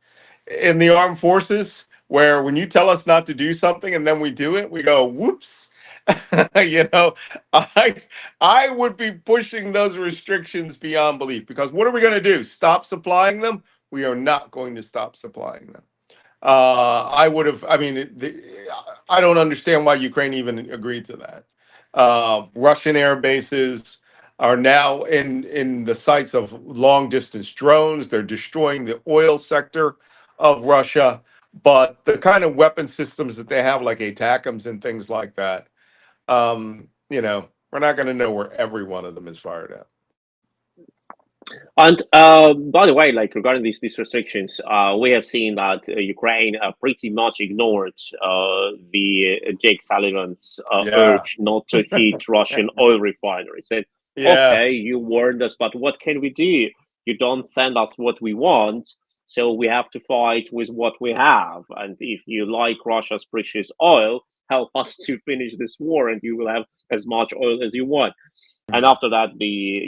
[SPEAKER 2] in the armed forces, where when you tell us not to do something and then we do it, we go whoops. you know, I I would be pushing those restrictions beyond belief, because what are we going to do? Stop supplying them? We are not going to stop supplying them. I would have. I mean, I don't understand why Ukraine even agreed to that. Russian air bases are now in the sights of long distance drones. They're destroying the oil sector of Russia. But the kind of weapon systems that they have, like ATACMS and things like that, we're not going to know where every one of them is fired at.
[SPEAKER 1] And by the way, like regarding these restrictions, we have seen that Ukraine pretty much ignored the Jake Sullivan's
[SPEAKER 2] Yeah,
[SPEAKER 1] urge not to hit Russian oil refineries. And
[SPEAKER 2] yeah.
[SPEAKER 1] okay, you warned us, but what can we do? You don't send us what we want, so we have to fight with what we have. And if you like Russia's precious oil, help us to finish this war, and you will have as much oil as you want. And after that, the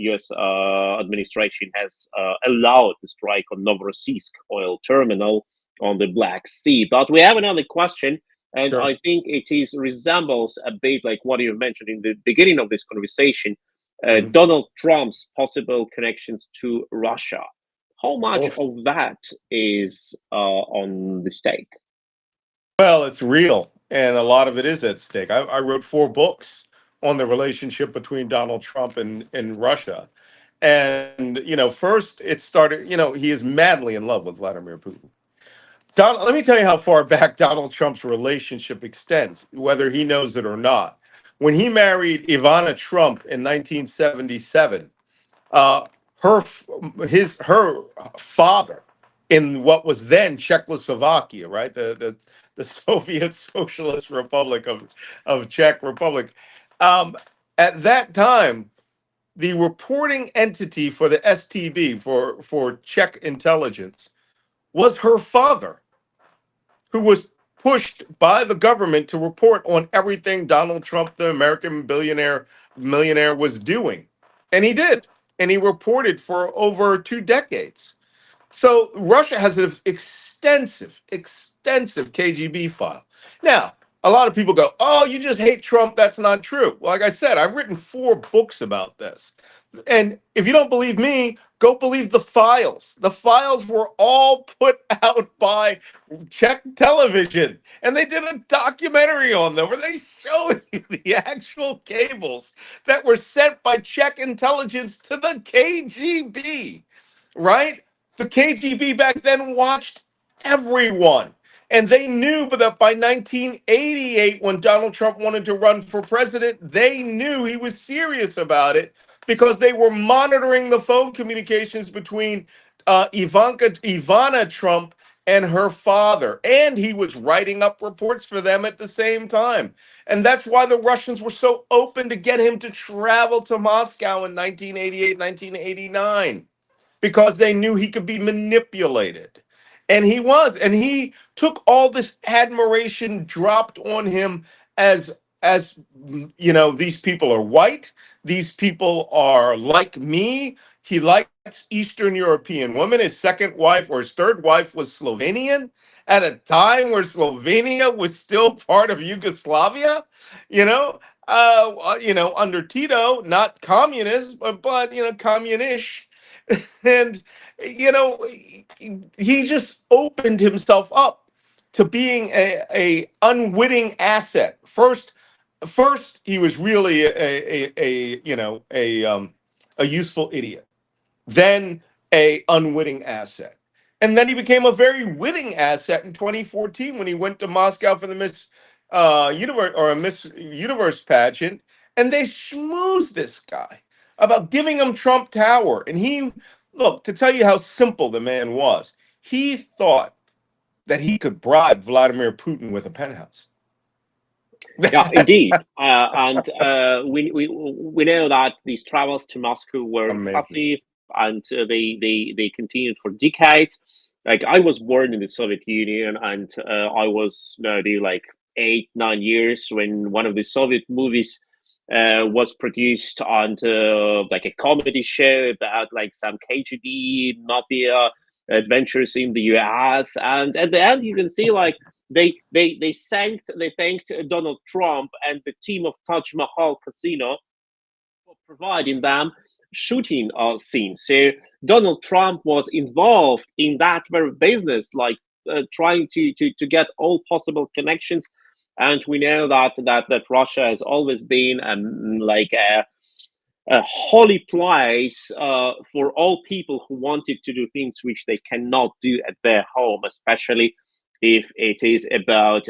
[SPEAKER 1] U.S. Administration has allowed the strike on Novorossiysk oil terminal on the Black Sea. But we have another question, and
[SPEAKER 2] Sure.
[SPEAKER 1] I think it is resembles a bit like what you mentioned in the beginning of this conversation.
[SPEAKER 2] Mhm.
[SPEAKER 1] Donald Trump's possible connections to Russia. How much
[SPEAKER 2] Oof.
[SPEAKER 1] of that is on the stake?
[SPEAKER 2] Well, it's real, and a lot of it is at stake. I wrote 4 books on the relationship between Donald Trump and Russia. And, first it started, he is madly in love with Vladimir Putin. Let me tell you how far back Donald Trump's relationship extends, whether he knows it or not. When he married Ivana Trump in 1977, uh, her father in what was then Czechoslovakia, right? The Soviet Socialist Republic of Czech Republic. Um, at that time, the reporting entity for the STB, for Czech intelligence, was her father, who was pushed by the government to report on everything Donald Trump, the American millionaire, was doing. And he did. And he reported for over 2 decades. So Russia has an extensive KGB file. Now, a lot of people go, "Oh, you just hate Trump. That's not true." Well, like I said, I've written 4 books about this. And if you don't believe me, go believe the files. The files were all put out by Czech television, and they did a documentary on them where they showed you the actual cables that were sent by Czech intelligence to the KGB, right? The KGB back then watched everyone. And they knew that by 1988, when Donald Trump wanted to run for president, they knew he was serious about it because they were monitoring the phone communications between Ivana Trump and her father. And he was writing up reports for them at the same time. And that's why the Russians were so open to get him to travel to Moscow in 1988, 1989, because they knew he could be manipulated. And he was. And he took all this admiration dropped on him as these people are white, these people are like me. He likes Eastern European women. His second wife or his third wife was Slovenian at a time where Slovenia was still part of Yugoslavia, you know, under Tito, not communist, but communish. And he just opened himself up to being a unwitting asset. First he was really a useful idiot, then a unwitting asset, and then he became a very witting asset in 2014 when he went to Moscow for the Miss Universe or a Miss Universe pageant, and they schmoozed this guy about giving him Trump Tower. And he, look, to tell you how simple the man was, he thought that he could bribe Vladimir Putin with a penthouse.
[SPEAKER 1] Yeah, indeed. And we know that these travels to Moscow were
[SPEAKER 2] Amazing.
[SPEAKER 1] excessive, and they continued for decades. Like, I was born in the Soviet Union, and I was maybe like 8, 9 years when one of the Soviet movies was produced on like a comedy show about like some KGB mafia adventures in the US. And at the end, you can see like they thanked Donald Trump and the team of Taj Mahal Casino for providing them shooting scenes. So Donald Trump was involved in that very business, like trying to get all possible connections. And we know that Russia has always been like a holy place for all people who wanted to do things which they cannot do at their home, especially if it is about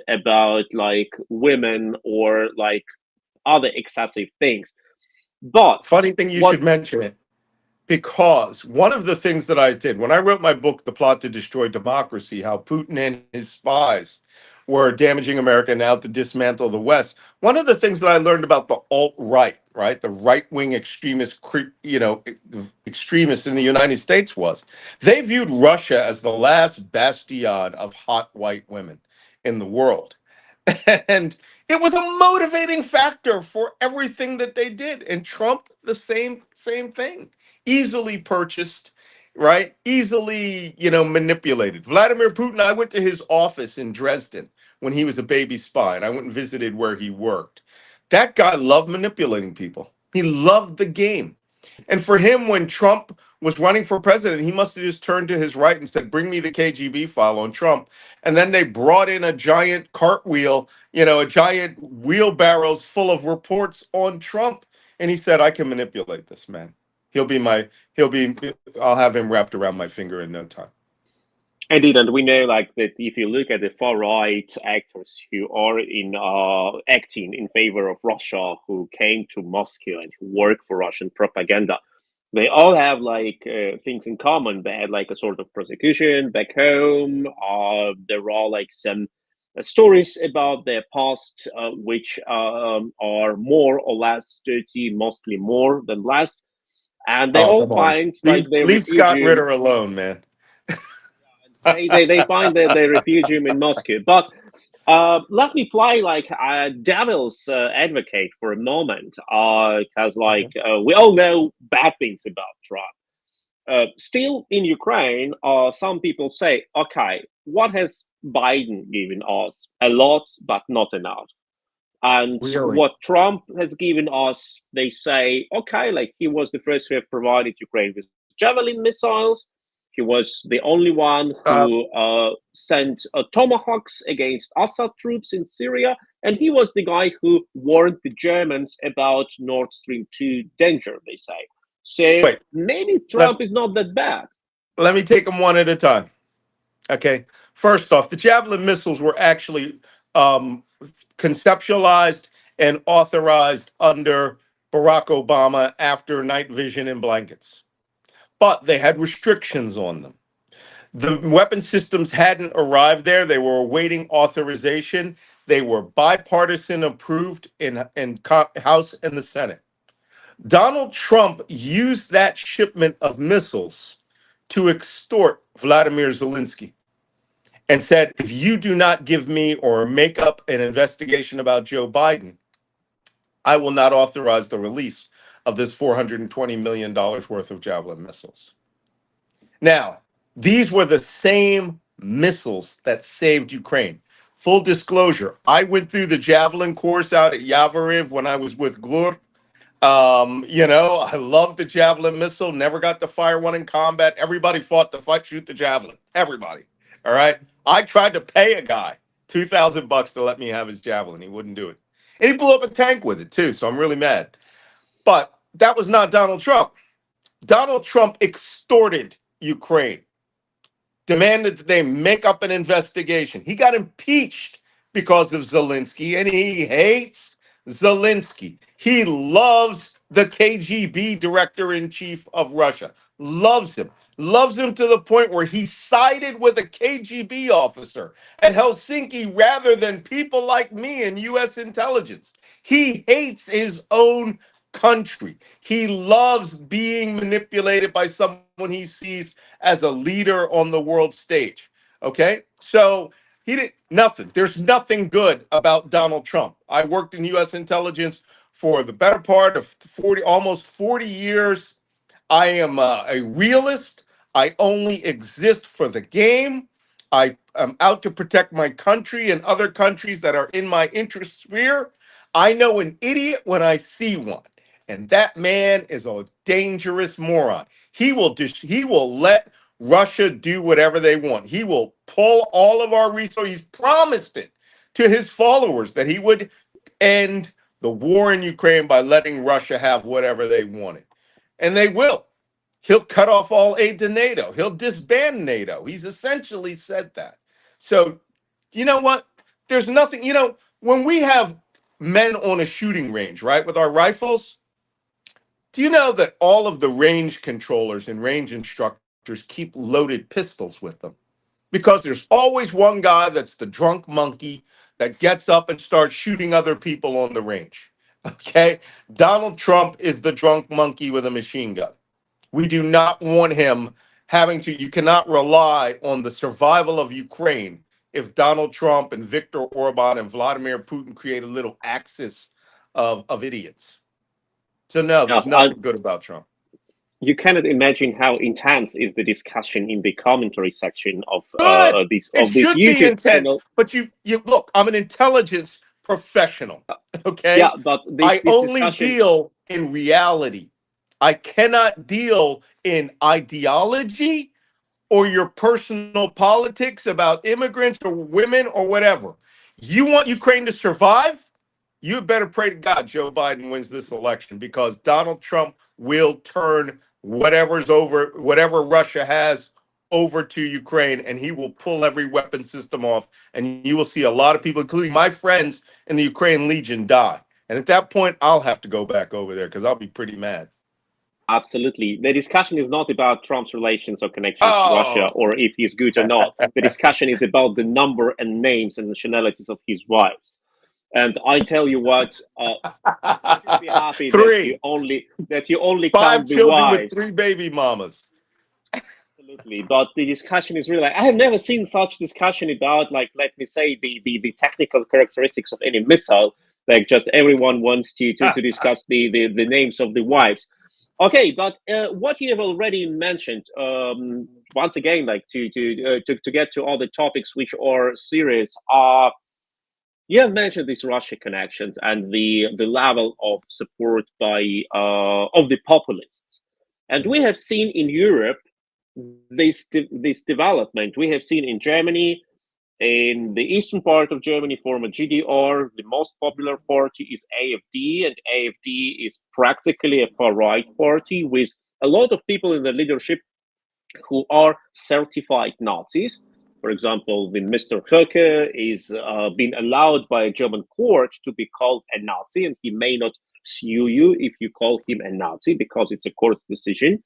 [SPEAKER 1] like women or like other excessive things. But
[SPEAKER 2] Funny thing you
[SPEAKER 1] what
[SPEAKER 2] should mention it, because one of the things that I did when I wrote my book, The Plot to Destroy Democracy, how Putin and his spies were damaging America now to dismantle the West. One of the things that I learned about the alt-right, right, the right-wing extremists in the United States, was they viewed Russia as the last bastion of hot white women in the world. And it was a motivating factor for everything that they did. And Trump, the same thing, easily purchased, right? Easily, manipulated. Vladimir Putin, I went to his office in Dresden when he was a baby spy, and I went and visited where he worked. That guy loved manipulating people. He loved the game. And for him, when Trump was running for president, he must have just turned to his right and said, "Bring me the KGB file on Trump." And then they brought in a giant cartwheel, a giant wheelbarrows full of reports on Trump. And he said, "I can manipulate this man. He'll be my, he'll be, I'll have him wrapped around my finger in no time."
[SPEAKER 1] Indeed, and we know like that if you look at the far right actors who are in acting in favor of Russia, who came to Moscow and who work for Russian propaganda, they all have like things in common. They had like a sort of persecution back home. There are like some stories about their past, which are more or less dirty, mostly more than less, and they
[SPEAKER 2] Oh,
[SPEAKER 1] all
[SPEAKER 2] come on.
[SPEAKER 1] find like
[SPEAKER 2] Leave,
[SPEAKER 1] their
[SPEAKER 2] leave Scott
[SPEAKER 1] refugium.
[SPEAKER 2] Ritter alone, man.
[SPEAKER 1] They find their refugium in Moscow. But let me play like a devil's advocate for a moment, because like
[SPEAKER 2] Okay.
[SPEAKER 1] we all know bad things about Trump. Still in Ukraine, some people say, okay, what has Biden given us? A lot, but not enough. And
[SPEAKER 2] Really?
[SPEAKER 1] what Trump has given us, they say, okay, like he was the first who have provided Ukraine with Javelin missiles. He was the only one
[SPEAKER 2] Uh,
[SPEAKER 1] who sent tomahawks against Assad troops in Syria. And he was the guy who warned the Germans about Nord Stream 2 danger, they say. So
[SPEAKER 2] Wait,
[SPEAKER 1] maybe
[SPEAKER 2] let,
[SPEAKER 1] Trump is not that bad.
[SPEAKER 2] let me take them one at a time. Okay. First off, the Javelin missiles were actually um, conceptualized and authorized under Barack Obama after night vision and blankets, but they had restrictions on them. The weapon systems hadn't arrived there. They were awaiting authorization. They were bipartisan approved in House and the Senate. Donald Trump used that shipment of missiles to extort Vladimir Zelensky and said, if you do not give me or make up an investigation about Joe Biden, I will not authorize the release of this $420 million worth of Javelin missiles. Now, these were the same missiles that saved Ukraine. Full disclosure, I went through the Javelin course out at Yavoriv when I was with Glur. I love the Javelin missile, never got to fire one in combat. Everybody fought to shoot the Javelin. Everybody. All right. I tried to pay a guy $2,000 to let me have his Javelin. He wouldn't do it. And he blew up a tank with it too. So I'm really mad. But that was not Donald Trump. Donald Trump extorted Ukraine, demanded that they make up an investigation. He got impeached because of Zelensky, and he hates Zelensky. He loves the KGB director in chief of Russia, loves him to the point where he sided with a KGB officer at Helsinki rather than people like me in U.S. intelligence. He hates his own country. He loves being manipulated by someone he sees as a leader on the world stage. Okay? So he did nothing. There's nothing good about Donald Trump. I worked in US intelligence for the better part of 40, almost 40 years. I am a realist. I only exist for the game. I am out to protect my country and other countries that are in my interest sphere. I know an idiot when I see one. And that man is a dangerous moron. He will let Russia do whatever they want. He will pull all of our resources. He's promised it to his followers that he would end the war in Ukraine by letting Russia have whatever they wanted. And they will. He'll cut off all aid to NATO. He'll disband NATO. He's essentially said that. So, you know what? There's nothing, when we have men on a shooting range, right, with our rifles, do you know that all of the range controllers and range instructors keep loaded pistols with them? Because there's always one guy that's the drunk monkey that gets up and starts shooting other people on the range. Okay? Donald Trump is the drunk monkey with a machine gun. We do not want him you cannot rely on the survival of Ukraine if Donald Trump and Viktor Orban and Vladimir Putin create a little axis of idiots. So no, there's
[SPEAKER 1] Yes,
[SPEAKER 2] nothing good about Trump.
[SPEAKER 1] you cannot imagine how intense is the discussion in the commentary section of
[SPEAKER 2] Good. It
[SPEAKER 1] this
[SPEAKER 2] should be
[SPEAKER 1] YouTube
[SPEAKER 2] intense,
[SPEAKER 1] channel.
[SPEAKER 2] but you look, I'm an intelligence professional.
[SPEAKER 1] Yeah,
[SPEAKER 2] Okay?
[SPEAKER 1] but
[SPEAKER 2] I
[SPEAKER 1] this
[SPEAKER 2] only
[SPEAKER 1] discussion,
[SPEAKER 2] deal in reality. I cannot deal in ideology or your personal politics about immigrants or women or whatever. You want Ukraine to survive? You better pray to God Joe Biden wins this election, because Donald Trump will turn whatever Russia has over to Ukraine, and he will pull every weapon system off. And you will see a lot of people, including my friends in the Ukraine Legion, die. And at that point, I'll have to go back over there because I'll be pretty mad.
[SPEAKER 1] absolutely. The discussion is not about Trump's relations or connections to Russia
[SPEAKER 2] Oh,
[SPEAKER 1] or if he's good or not. The discussion is about the number and names and nationalities of his wives. And I tell you what, you should be happy
[SPEAKER 2] three.
[SPEAKER 1] that you only
[SPEAKER 2] Five
[SPEAKER 1] count the
[SPEAKER 2] children with
[SPEAKER 1] wives.
[SPEAKER 2] three baby mamas.
[SPEAKER 1] Absolutely, but the discussion is really like, I have never seen such discussion about, like, let me say, the technical characteristics of any missile. Like, just everyone wants to discuss the names of the wives. Okay, but what you have already mentioned, once again, like to get to all the topics which are serious. You have mentioned these Russia connections and the level of support by of the populists, and we have seen in Europe this development. We have seen in Germany, in the eastern part of Germany, former GDR, the most popular party is AfD, and AfD is practically a far right party with a lot of people in the leadership who are certified Nazis. For example, the Mr. Höcke is been allowed by a German court to be called a Nazi, and he may not sue you if you call him a Nazi because it's a court decision.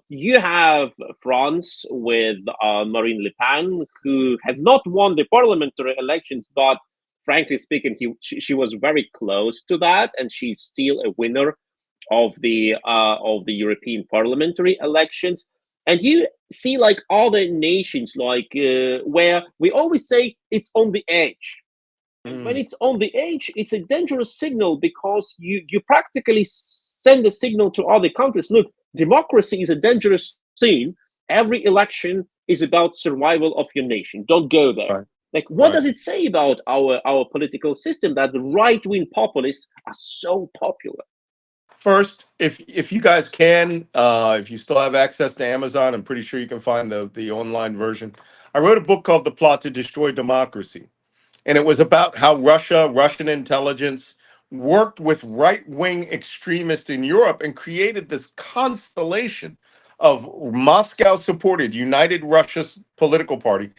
[SPEAKER 1] You have France with Marine Le Pen, who has not won the parliamentary elections, but frankly speaking, she was very close to that, and she's still a winner of the European parliamentary elections. And you see, like other nations, like where we always say it's on the edge. And when it's on the edge, it's a dangerous signal because you practically send a signal to other countries. Look, democracy is a dangerous thing. Every election is about survival of your nation. Don't go there.
[SPEAKER 2] Right.
[SPEAKER 1] Like, what
[SPEAKER 2] Right.
[SPEAKER 1] does it say about our political system that the right-wing populists are so popular?
[SPEAKER 2] First, if you guys can, if you still have access to Amazon, I'm pretty sure you can find the online version. I wrote a book called The Plot to Destroy Democracy. And it was about how Russian intelligence worked with right wing extremists in Europe and created this constellation of Moscow supported United Russia's political party,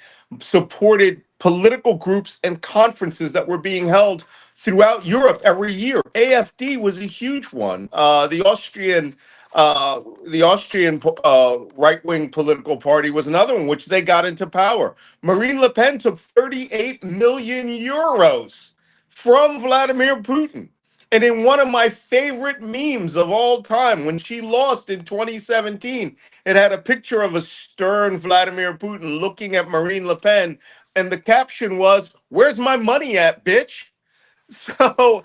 [SPEAKER 2] supported political groups and conferences that were being held throughout Europe every year. AfD was a huge one. The Austrian right wing political party was another one, which they got into power. Marine Le Pen took 38 million euros from Vladimir Putin. And in one of my favorite memes of all time, when she lost in 2017, it had a picture of a stern Vladimir Putin looking at Marine Le Pen. And the caption was, "Where's my money at, bitch?" So,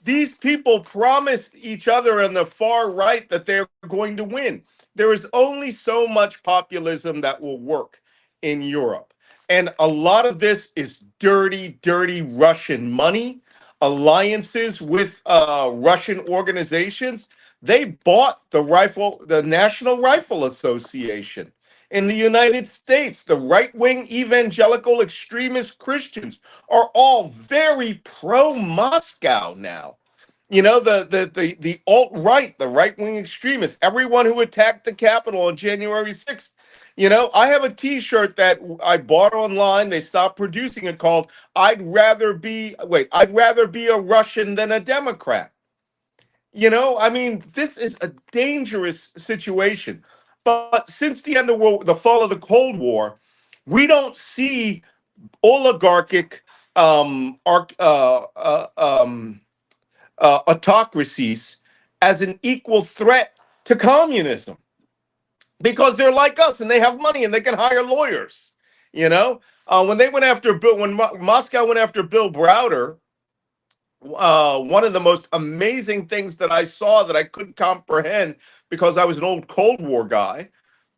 [SPEAKER 2] these people promised each other on the far right that they're going to win. There is only so much populism that will work in Europe. And a lot of this is dirty, dirty Russian money, alliances with Russian organizations. They bought the National Rifle Association. In the United States, the right wing evangelical extremist Christians are all very pro Moscow now. The alt right, the right wing extremists, everyone who attacked the Capitol on January 6th. I have a T-shirt that I bought online. They stopped producing it called I'd rather be a Russian than a Democrat. This is a dangerous situation. But since the fall of the Cold War, we don't see oligarchic autocracies as an equal threat to communism because they're like us and they have money and they can hire lawyers. When they went after Bill, when Moscow went after Bill Browder, one of the most amazing things that I saw that I couldn't comprehend because I was an old Cold War guy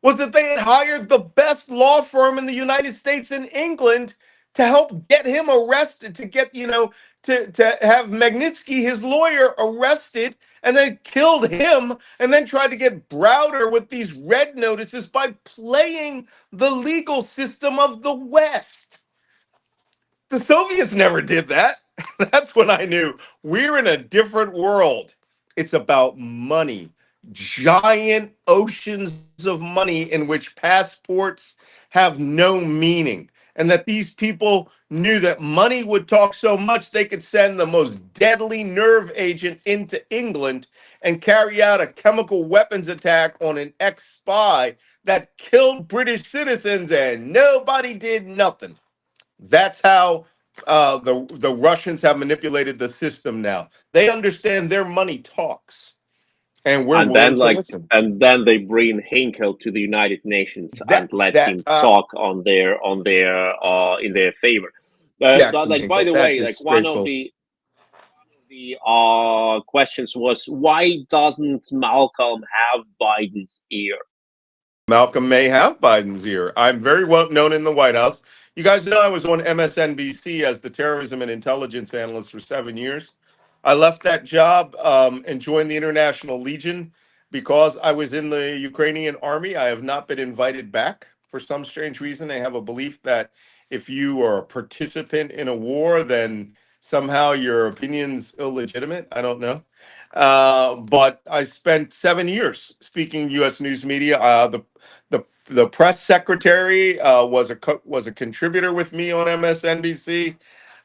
[SPEAKER 2] was that they had hired the best law firm in the United States in England to help get him arrested, to have Magnitsky, his lawyer, arrested and then killed him and then tried to get Browder with these red notices by playing the legal system of the West. The Soviets never did that. That's when I knew we're in a different world. It's about money, giant oceans of money in which passports have no meaning. And that these people knew that money would talk so much they could send the most deadly nerve agent into England and carry out a chemical weapons attack on an ex spy that killed British citizens and nobody did nothing. That's how the Russians have manipulated the system now. They understand their money talks, and we're
[SPEAKER 1] And then,
[SPEAKER 2] willing to
[SPEAKER 1] like,
[SPEAKER 2] listen.
[SPEAKER 1] and then they bring Hinkel to the United Nations and let
[SPEAKER 2] That's
[SPEAKER 1] him talk on their in their favor.
[SPEAKER 2] Jackson
[SPEAKER 1] Like, by
[SPEAKER 2] Hinkle.
[SPEAKER 1] the
[SPEAKER 2] That's
[SPEAKER 1] way, like
[SPEAKER 2] disgraceful.
[SPEAKER 1] the questions was, why doesn't Malcolm have Biden's ear?
[SPEAKER 2] Malcolm may have Biden's ear. I'm very well known in the White House. You guys know I was on MSNBC as the terrorism and intelligence analyst for 7 years. I left that job and joined the International Legion because I was in the Ukrainian army. I have not been invited back for some strange reason. They have a belief that if you are a participant in a war, then somehow your opinion's illegitimate. I don't know. But I spent 7 years speaking U.S. news media. The press secretary was a contributor with me on MSNBC.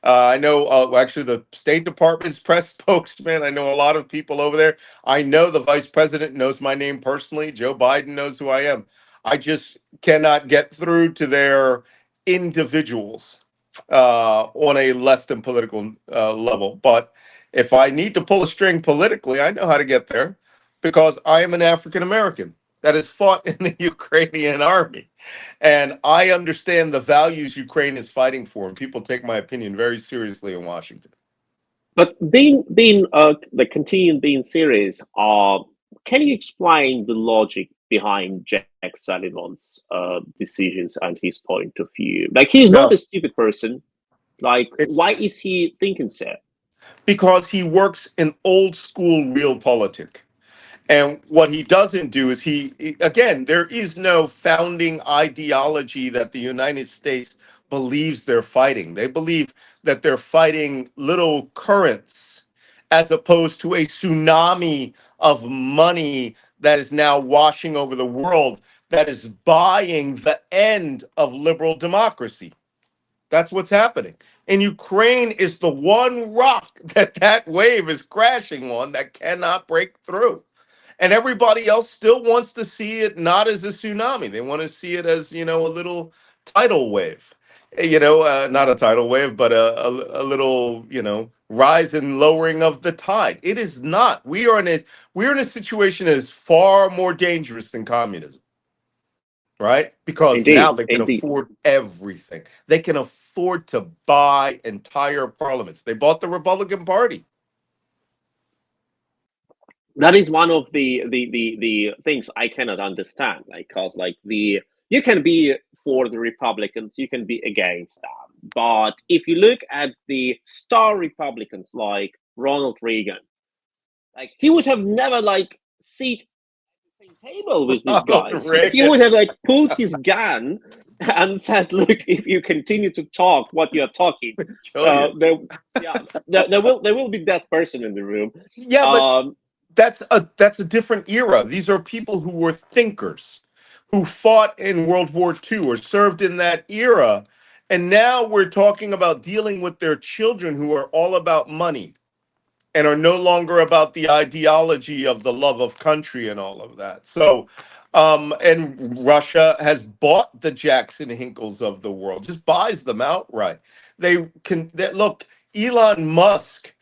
[SPEAKER 2] I know actually the State Department's press spokesman. I know a lot of people over there. I know the vice president knows my name personally. Joe Biden knows who I am. I just cannot get through to their individuals on a less than political level. But if I need to pull a string politically, I know how to get there because I am an African American that has fought in the Ukrainian army. And I understand the values Ukraine is fighting for, and people take my opinion very seriously in Washington.
[SPEAKER 1] But the continuing being serious, can you explain the logic behind Jack Sullivan's decisions and his point of view? Like, he's not
[SPEAKER 2] No,
[SPEAKER 1] a stupid person. Like,
[SPEAKER 2] it's
[SPEAKER 1] why is he thinking so?
[SPEAKER 2] because he works in old school realpolitik. And what he doesn't do is again, there is no founding ideology that the United States believes they're fighting. They believe that they're fighting little currents as opposed to a tsunami of money that is now washing over the world that is buying the end of liberal democracy. That's what's happening. And Ukraine is the one rock that wave is crashing on that cannot break through. And everybody else still wants to see it not as a tsunami. They want to see it as, a little tidal wave. Not a tidal wave, but a little, rise and lowering of the tide. It is not. We're in a situation that is far more dangerous than communism, right? Because now
[SPEAKER 1] Indeed,
[SPEAKER 2] they can
[SPEAKER 1] indeed.
[SPEAKER 2] afford everything. They can afford to buy entire parliaments. They bought the Republican Party.
[SPEAKER 1] That is one of the things I cannot understand. Like, cause like you can be for the Republicans, you can be against them, but if you look at the star Republicans like Ronald Reagan, like he would have never like seat same table with these
[SPEAKER 2] Ronald
[SPEAKER 1] guys. He
[SPEAKER 2] Reagan.
[SPEAKER 1] would have like pulled his gun and said, "Look, if you continue to talk what you are talking,
[SPEAKER 2] Kill you.
[SPEAKER 1] there, yeah, there will be that person in the room."
[SPEAKER 2] Yeah, but
[SPEAKER 1] Um,
[SPEAKER 2] that's a different era. These are people who were thinkers, who fought in World War II or served in that era. And now we're talking about dealing with their children who are all about money and are no longer about the ideology of the love of country and all of that. So, and Russia has bought the Jackson Hinkles of the world, just buys them outright. Look, Elon Musk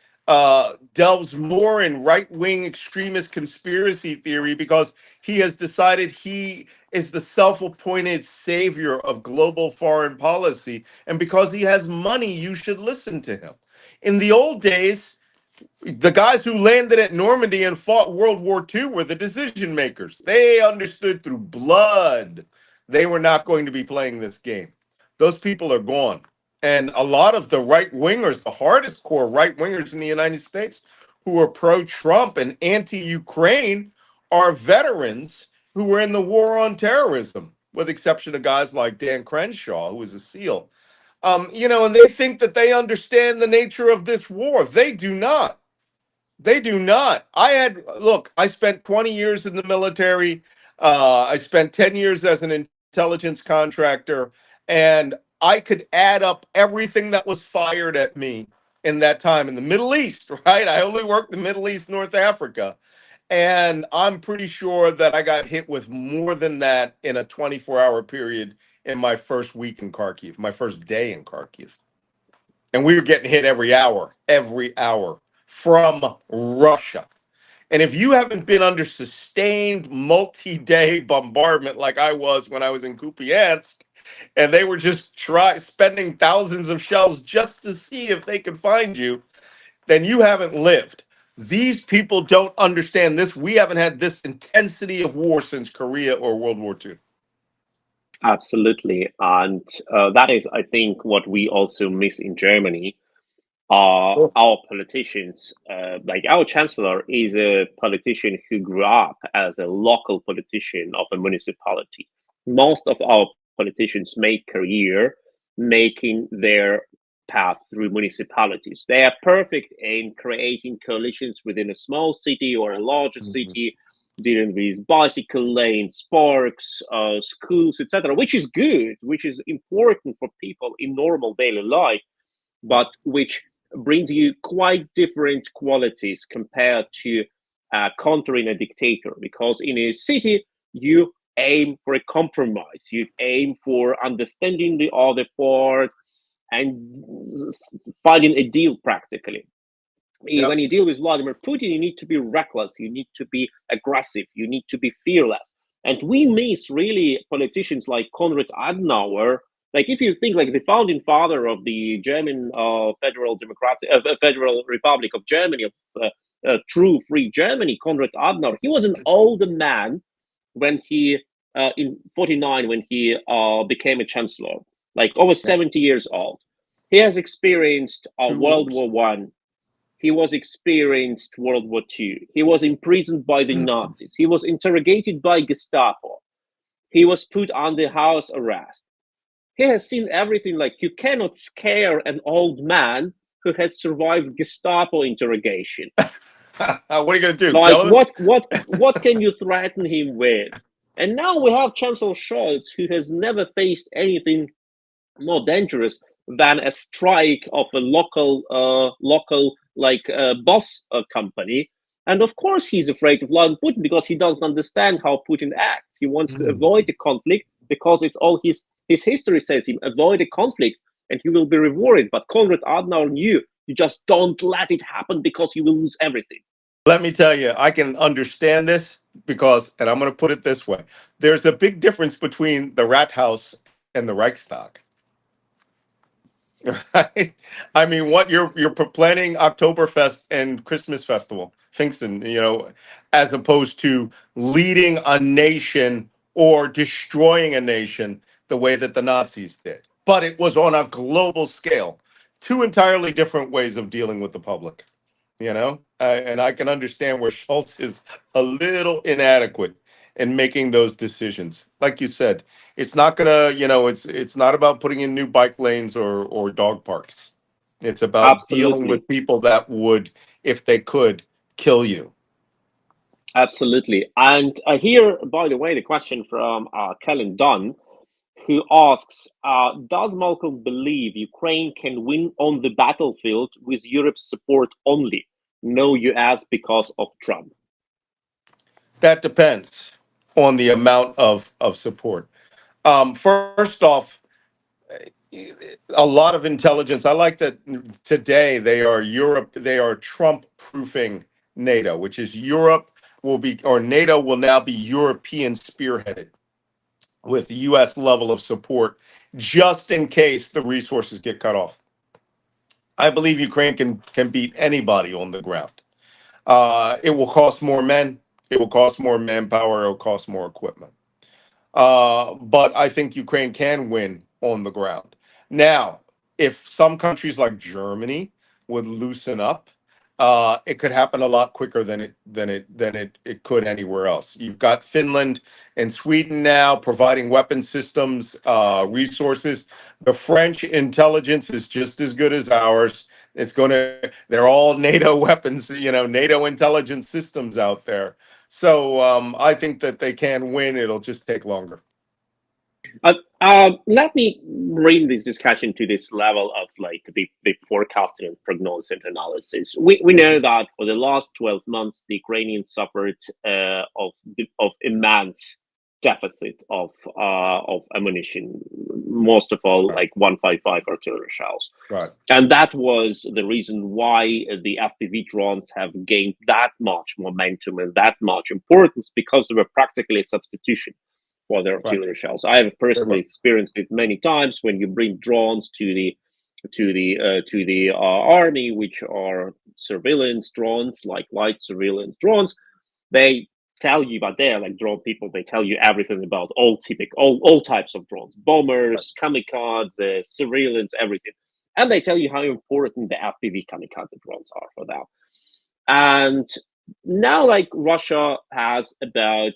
[SPEAKER 2] delves more in right wing extremist conspiracy theory because he has decided he is the self appointed savior of global foreign policy. And because he has money, you should listen to him. In the old days, the guys who landed at Normandy and fought World War II were the decision makers. They understood through blood they were not going to be playing this game. Those people are gone. And a lot of the right wingers, the hardest core right wingers in the United States who are pro Trump and anti Ukraine, are veterans who were in the war on terrorism, with exception of guys like Dan Crenshaw, who was a SEAL. And they think that they understand the nature of this war. They do not. They do not. Look, I spent 20 years in the military. I spent 10 years as an intelligence contractor, and I could add up everything that was fired at me in that time in the Middle East, right? I only worked in Middle East, North Africa. And I'm pretty sure that I got hit with more than that in a 24-hour period in my first week in Kharkiv, my first day in Kharkiv. And we were getting hit every hour from Russia. And if you haven't been under sustained multi-day bombardment like I was when I was in Kupiansk, and they were just spending thousands of shells just to see if they could find you, then you haven't lived. These people don't understand this. We haven't had this intensity of war since Korea or World War II.
[SPEAKER 1] Absolutely. And that is, I think, what we also miss in Germany.
[SPEAKER 2] Sure.
[SPEAKER 1] Our politicians, like our chancellor, is a politician who grew up as a local politician of a municipality. Most of our politicians make career making their path through municipalities. They are perfect in creating coalitions within a small city or a larger
[SPEAKER 2] Mhm.
[SPEAKER 1] city, dealing with bicycle lanes, parks, schools, etc., which is good, which is important for people in normal daily life, but which brings you quite different qualities compared to countering a dictator. Because in a city, you aim for a compromise, you aim for understanding the other part and finding a deal practically.
[SPEAKER 2] Yep.
[SPEAKER 1] When you deal with Vladimir Putin, you need to be reckless, you need to be aggressive, you need to be fearless. And we miss really politicians like Konrad Adenauer. Like if you think like the founding father of the German Federal Republic of Germany, of true free Germany, Konrad Adenauer, he was an older man when he in 49 when he became a chancellor, like over
[SPEAKER 2] Yeah.
[SPEAKER 1] 70 years old. He has experienced
[SPEAKER 2] Too
[SPEAKER 1] World
[SPEAKER 2] old.
[SPEAKER 1] War One. He was experienced World War II. He was imprisoned by the Nazis. He was interrogated by Gestapo. He was put under house arrest. He has seen everything. Like you cannot scare an old man who has survived Gestapo interrogation.
[SPEAKER 2] What are you going to do?
[SPEAKER 1] Like
[SPEAKER 2] Kill
[SPEAKER 1] what can you threaten him with? And now we have Chancellor Scholz, who has never faced anything more dangerous than a strike of a local bus company. And of course, he's afraid of Vladimir Putin because he doesn't understand how Putin acts. He wants to
[SPEAKER 2] him?
[SPEAKER 1] avoid the conflict because it's all his history says him avoid a conflict and he will be rewarded. But Konrad Adenauer knew you just don't let it happen because you will lose everything.
[SPEAKER 2] Let me tell you, I can understand this because, and I'm going to put it this way: there's a big difference between the Rat House and the Reichstag. Right? I mean, what you're planning Oktoberfest and Christmas festival, Pfingsten, as opposed to leading a nation or destroying a nation the way that the Nazis did. But it was on a global scale. Two entirely different ways of dealing with the public. And I can understand where Schultz is a little inadequate in making those decisions. Like you said, it's not gonna, it's not about putting in new bike lanes or dog parks. It's about dealing
[SPEAKER 1] Absolutely.
[SPEAKER 2] with people that would, if they could, kill you.
[SPEAKER 1] Absolutely. And here, by the way, the question from Kellen Dunn, who asks, does Malcolm believe Ukraine can win on the battlefield with Europe's support only? No US because of Trump.
[SPEAKER 2] That depends on the amount of support. First off, a lot of intelligence. I like that today they are Trump proofing NATO, which is Europe will be, or NATO will now be European spearheaded with the US level of support just in case the resources get cut off. I believe Ukraine can beat anybody on the ground. It will cost more men, it will cost more manpower, it will cost more equipment. But I think Ukraine can win on the ground. Now, if some countries like Germany would loosen up, it could happen a lot quicker than it could anywhere else. You've got Finland and Sweden now providing weapon systems, resources. The French intelligence is just as good as ours. They're all NATO weapons, NATO intelligence systems out there. So I think that they can win. It'll just take longer.
[SPEAKER 1] Let me bring this discussion to this level of like the forecasting and prognosis and analysis. We know that for the last 12 months, the Ukrainians suffered of immense deficit of ammunition, most of all
[SPEAKER 2] Right.
[SPEAKER 1] like 155 artillery shells.
[SPEAKER 2] Right.
[SPEAKER 1] And that was the reason why the FPV drones have gained that much momentum and that much importance, because they were practically a substitution for their
[SPEAKER 2] Right.
[SPEAKER 1] artillery shells. I have
[SPEAKER 2] They
[SPEAKER 1] personally
[SPEAKER 2] were.
[SPEAKER 1] experienced it many times when you bring drones to the army, which are surveillance drones, like light surveillance drones. They tell you, but they're like drone people. They tell you everything about all types of drones, bombers, kamikaze, surveillance, everything, and they tell you how important the FPV kamikaze drones are for them. And now, like Russia has about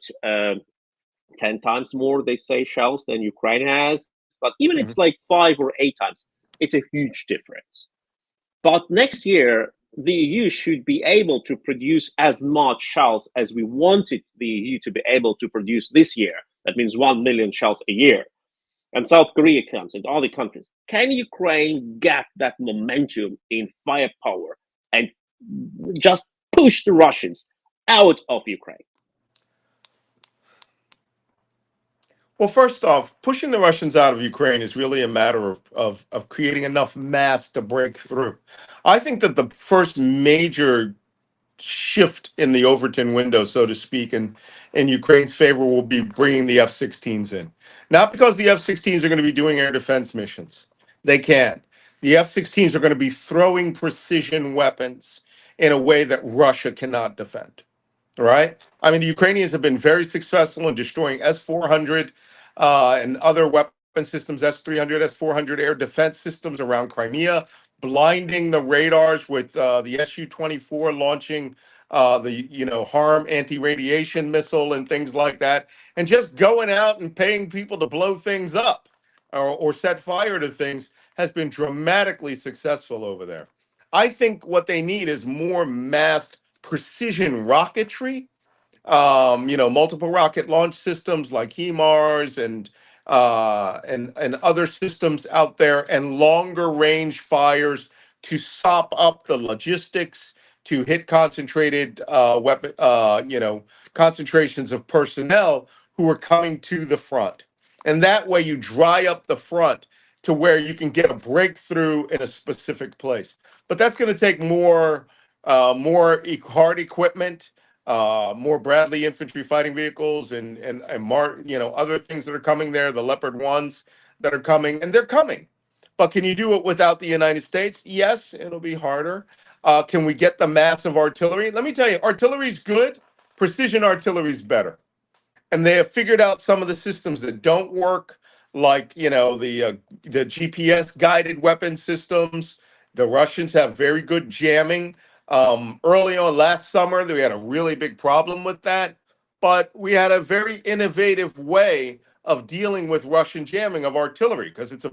[SPEAKER 1] 10 times more, they say, shells than Ukraine has, but even it's
[SPEAKER 2] Mhm.
[SPEAKER 1] like 5 or 8 times. It's a huge difference. But next year, the EU should be able to produce as much shells as we wanted the EU to be able to produce this year. That means 1 million shells a year. And South Korea comes and other countries. Can Ukraine get that momentum in firepower and just push the Russians out of Ukraine?
[SPEAKER 2] Well, first off, pushing the Russians out of Ukraine is really a matter of creating enough mass to break through. I think that the first major shift in the Overton window, so to speak, in Ukraine's favor will be bringing the F-16s in. Not because the F-16s are going to be doing air defense missions. They can. The F-16s are going to be throwing precision weapons in a way that Russia cannot defend. Right? I mean, the Ukrainians have been very successful in destroying S-400 and other weapon systems, S-300, S-400 air defense systems around Crimea, blinding the radars with the Su-24 launching the harm anti-radiation missile and things like that, and just going out and paying people to blow things up or set fire to things has been dramatically successful over there. I think what they need is more massed precision rocketry, multiple rocket launch systems like HIMARS and other systems out there, and longer range fires to sop up the logistics, to hit concentrated weapon, concentrations of personnel who are coming to the front, and that way you dry up the front to where you can get a breakthrough in a specific place. But that's going to take more hard equipment, more Bradley infantry fighting vehicles, and other things that are coming there, the Leopard ones that are coming, and they're coming. But can you do it without the United States? Yes, it'll be harder. Can we get the massive artillery? Let me tell you, artillery's good. Precision artillery's better, and they have figured out some of the systems that don't work, like the GPS guided weapon systems. The Russians have very good jamming. Early on last summer, we had a really big problem with that, but we had a very innovative way of dealing with Russian jamming of artillery because it's a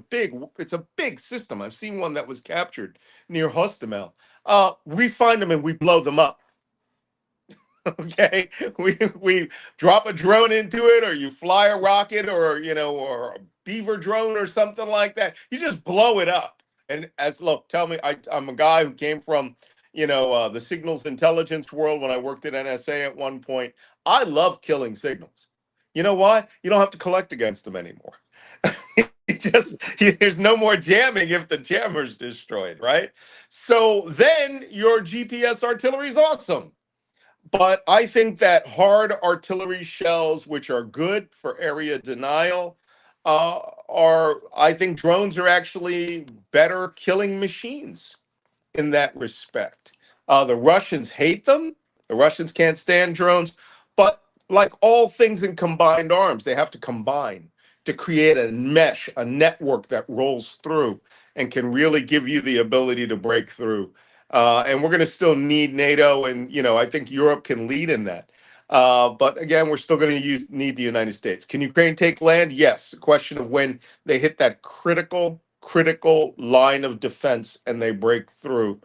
[SPEAKER 2] big system. I've seen one that was captured near Hostomel. We find them and we blow them up. Okay, we drop a drone into it, or you fly a rocket, or a beaver drone or something like that. You just blow it up. And tell me, I'm a guy who came from the signals intelligence world when I worked at NSA at one point. I love killing signals. You know why? You don't have to collect against them anymore. There's no more jamming if the jammer's destroyed, right? So then your GPS artillery is awesome. But I think that hard artillery shells, which are good for area denial, I think drones are actually better killing machines in that respect. The Russians hate them. The Russians can't stand drones. But like all things in combined arms, they have to combine to create a mesh, a network that rolls through and can really give you the ability to break through. And we're going to still need NATO, and I think Europe can lead in that. But again, we're still going to need the United States. Can Ukraine take land? Yes. The question of when they hit that critical line of defense and they break through.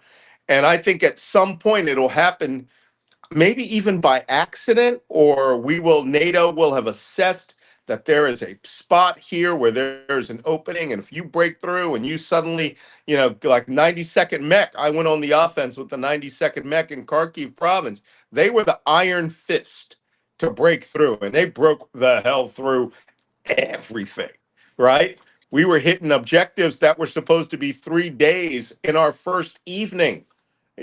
[SPEAKER 2] And I think at some point it'll happen, maybe even by accident, or NATO will have assessed that there is a spot here where there's an opening, and if you break through and you suddenly, like 92nd Mech, I went on the offense with the 92nd Mech in Kharkiv province. They were the iron fist to break through, and they broke the hell through everything, right? We were hitting objectives that were supposed to be 3 days in our first evening.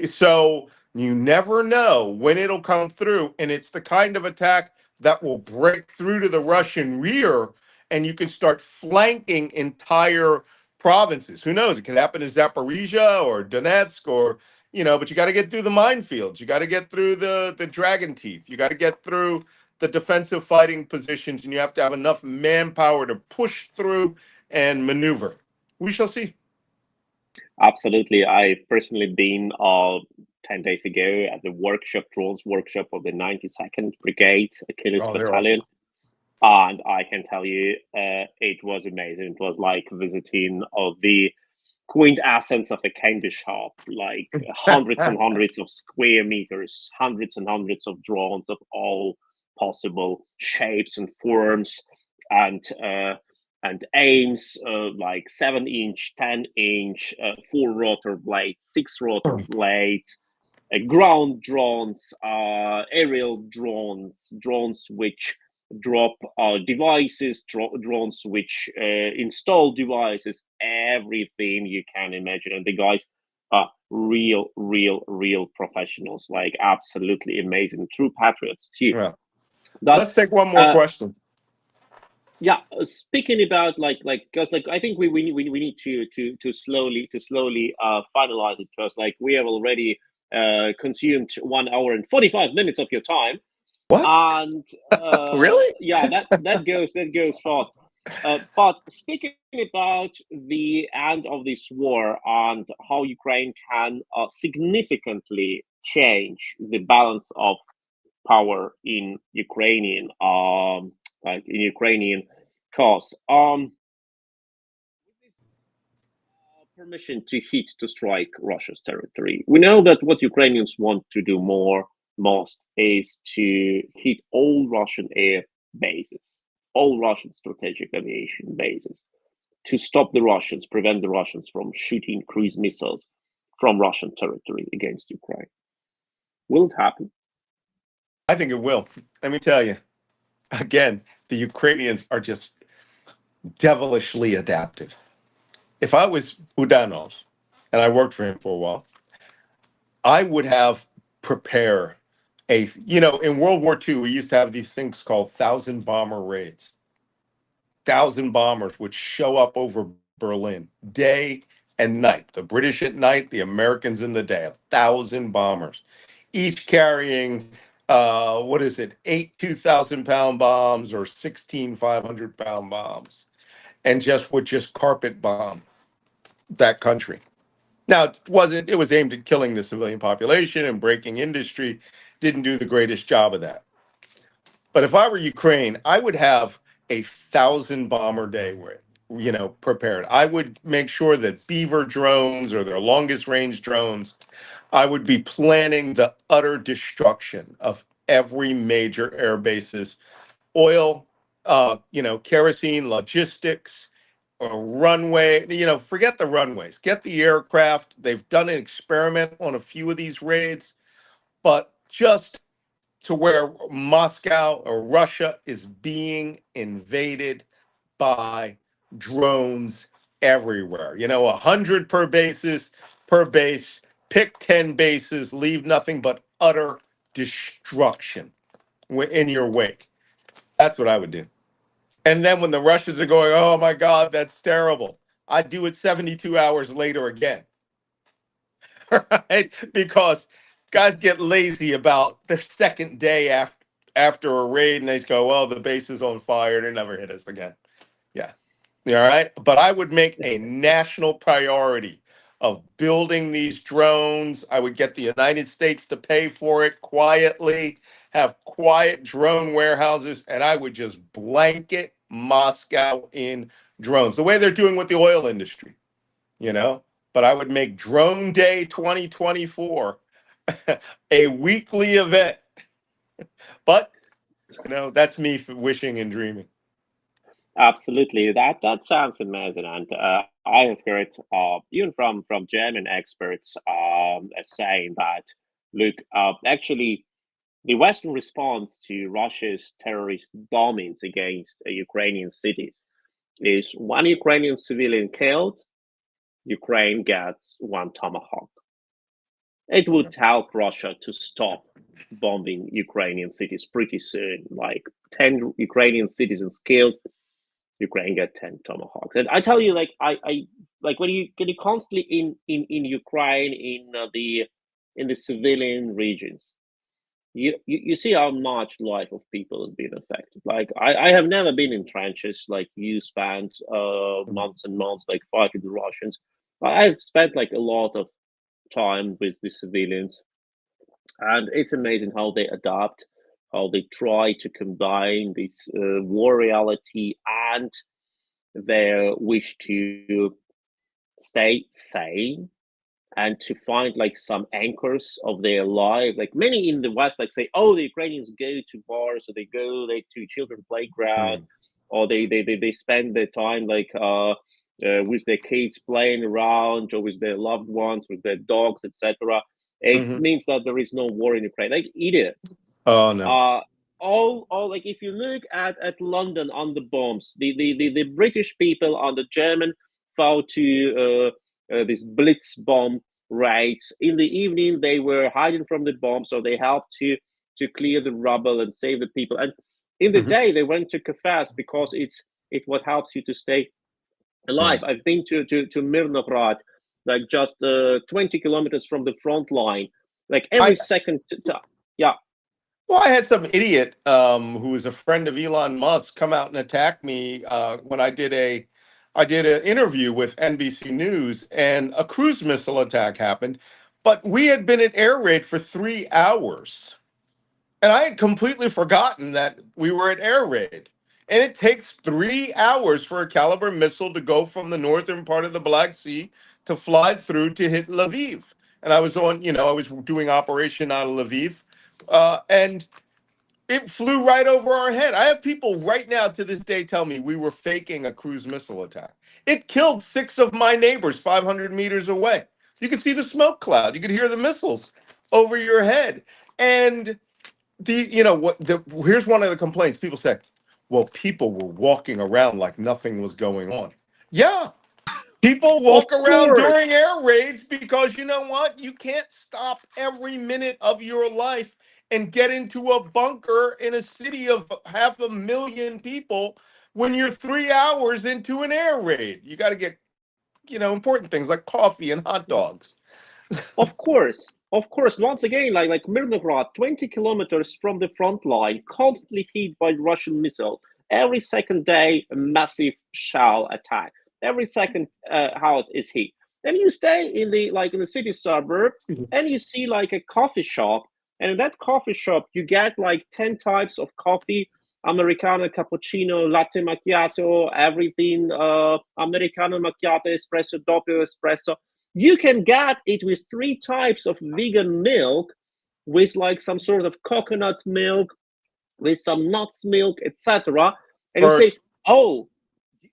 [SPEAKER 2] So you never know when it'll come through. And it's the kind of attack that will break through to the Russian rear, and you can start flanking entire provinces. Who knows? It could happen in Zaporizhia or Donetsk or but you got to get through the minefields. You got to get through the dragon teeth. You got to get through the defensive fighting positions, and you have to have enough manpower to push through and maneuver. We shall see.
[SPEAKER 1] Absolutely. I've personally been 10 days ago at the drones workshop of the 92nd Brigade Achilles
[SPEAKER 2] Oh, they're awesome.
[SPEAKER 1] Battalion. And I can tell you, it was amazing. It was like visiting the quintessence of a candy shop, like hundreds and hundreds of square meters, hundreds and hundreds of drones of all possible shapes and forms, and aims, like 7-inch, 10-inch, 4-rotor blades, 6-rotor blades, ground drones, aerial drones, drones which drop devices, drones which install devices, everything you can imagine. And the guys are real professionals, like absolutely amazing, true patriots too.
[SPEAKER 2] Yeah.
[SPEAKER 1] But
[SPEAKER 2] Let's take one more question.
[SPEAKER 1] yeah, speaking about because I think we need to slowly finalize it, because like we have already consumed 1 hour and 45 minutes of your time.
[SPEAKER 2] What?
[SPEAKER 1] And
[SPEAKER 2] Really?
[SPEAKER 1] yeah, that goes fast. But speaking about the end of this war and how Ukraine can significantly change the balance of power in Ukrainian cause. Permission to strike Russia's territory. We know that what Ukrainians want to do most is to hit all Russian air bases, all Russian strategic aviation bases, to stop the Russians, prevent the Russians from shooting cruise missiles from Russian territory against Ukraine. Will it happen?
[SPEAKER 2] I think it will. Let me tell you. Again, the Ukrainians are just devilishly adaptive. If I was Budanov and I worked for him for a while, I would have prepare in World War II, we used to have these things called 1,000 bomber raids. 1,000 bombers would show up over Berlin day and night. The British at night, the Americans in the day. 1,000 bombers, each carrying what is it, 8 2,000-pound bombs or 16 500-pound bombs, and would just carpet bomb that country. Now, it was aimed at killing the civilian population and breaking industry. Didn't do the greatest job of that. But if I were Ukraine, I would have a 1,000 bomber day prepared. I would make sure that Beaver drones or their longest range drones, I would be planning the utter destruction of every major air bases, oil, kerosene, logistics, runway, forget the runways, get the aircraft. They've done an experiment on a few of these raids, but just to where Moscow or Russia is being invaded by drones everywhere. 100 per base, pick 10 bases, leave nothing but utter destruction in your wake. That's what I would do. And then when the Russians are going, oh my God, that's terrible, I'd do it 72 hours later again. Right? Because guys get lazy about the second day after a raid, and they just go, well, the base is on fire, they never hit us again. Yeah. All right. But I would make a national priority of building these drones. I would get the United States to pay for it quietly, have quiet drone warehouses, and I would just blanket Moscow in drones, the way they're doing with the oil industry, you know? But I would make Drone Day 2024 a weekly event. But, that's me wishing and dreaming.
[SPEAKER 1] Absolutely, that sounds amazing, and I have heard even from German experts saying that, look, actually, the Western response to Russia's terrorist bombings against Ukrainian cities is one Ukrainian civilian killed, Ukraine gets one tomahawk. It would help Russia to stop bombing Ukrainian cities pretty soon. Like 10 Ukrainian citizens killed, Ukraine get 10 tomahawks. And I tell you, like I like when you constantly in Ukraine, in the in the civilian regions, you see how much life of people has been affected. Like I have never been in trenches like you spent months and months like fighting the Russians. I've spent like a lot of time with the civilians, and it's amazing how they adapt, how they try to combine this war reality and their wish to stay sane and to find like some anchors of their life. Like many in the West, like say, oh, the Ukrainians go to bars, or they go like to children playground,
[SPEAKER 2] Mm.
[SPEAKER 1] or they spend their time like with their kids playing around, or with their loved ones, with their dogs, etc. It
[SPEAKER 2] Hmm.
[SPEAKER 1] means that there is no war in Ukraine. Like idiots.
[SPEAKER 2] Oh no.
[SPEAKER 1] Uh, all like if you look at London on the bombs, the British people on the German fell to this blitz bomb raids. In the evening, they were hiding from the bomb, so they helped to clear the rubble and save the people. And in the
[SPEAKER 2] Hmm.
[SPEAKER 1] day, they went to cafes because it what helps you to stay alive.
[SPEAKER 2] Right.
[SPEAKER 1] I've been to Mirnograd, like just 20 kilometers from the front line. Like
[SPEAKER 2] I
[SPEAKER 1] every second, yeah.
[SPEAKER 2] Well, I had some idiot who was a friend of Elon Musk come out and attack me when I did an interview with NBC News, and a cruise missile attack happened. But we had been at air raid for 3 hours, and I had completely forgotten that we were at air raid. And it takes 3 hours for a caliber missile to go from the northern part of the Black Sea to fly through to hit Lviv. And I was I was doing operation out of Lviv, and it flew right over our head. I have people right now to this day tell me we were faking a cruise missile attack. It killed 6 of my neighbors 500 meters away. You could see the smoke cloud. You could hear the missiles over your head. And here's one of the complaints. People say, well, people were walking around like nothing was going on. Yeah, people
[SPEAKER 1] Of
[SPEAKER 2] walk around
[SPEAKER 1] course,
[SPEAKER 2] during air raids because you know what? You can't stop every minute of your life and get into a bunker in a city of 500,000 people when you're 3 hours into an air raid. You got to get, important things like coffee and hot dogs.
[SPEAKER 1] of course. Once again, like Mirnograd, 20 kilometers from the front line, constantly hit by Russian missile. Every second day, a massive shell attack. Every second house is hit. Then you stay in the city suburb, and you see like a coffee shop, and in that coffee shop you get like 10 types of coffee: Americano, cappuccino, latte macchiato, everything, Americano macchiato, espresso, doppio espresso. You can get it with 3 types of vegan milk, with like some sort of coconut milk, with some nuts milk, etc. And you say,
[SPEAKER 2] First,
[SPEAKER 1] oh,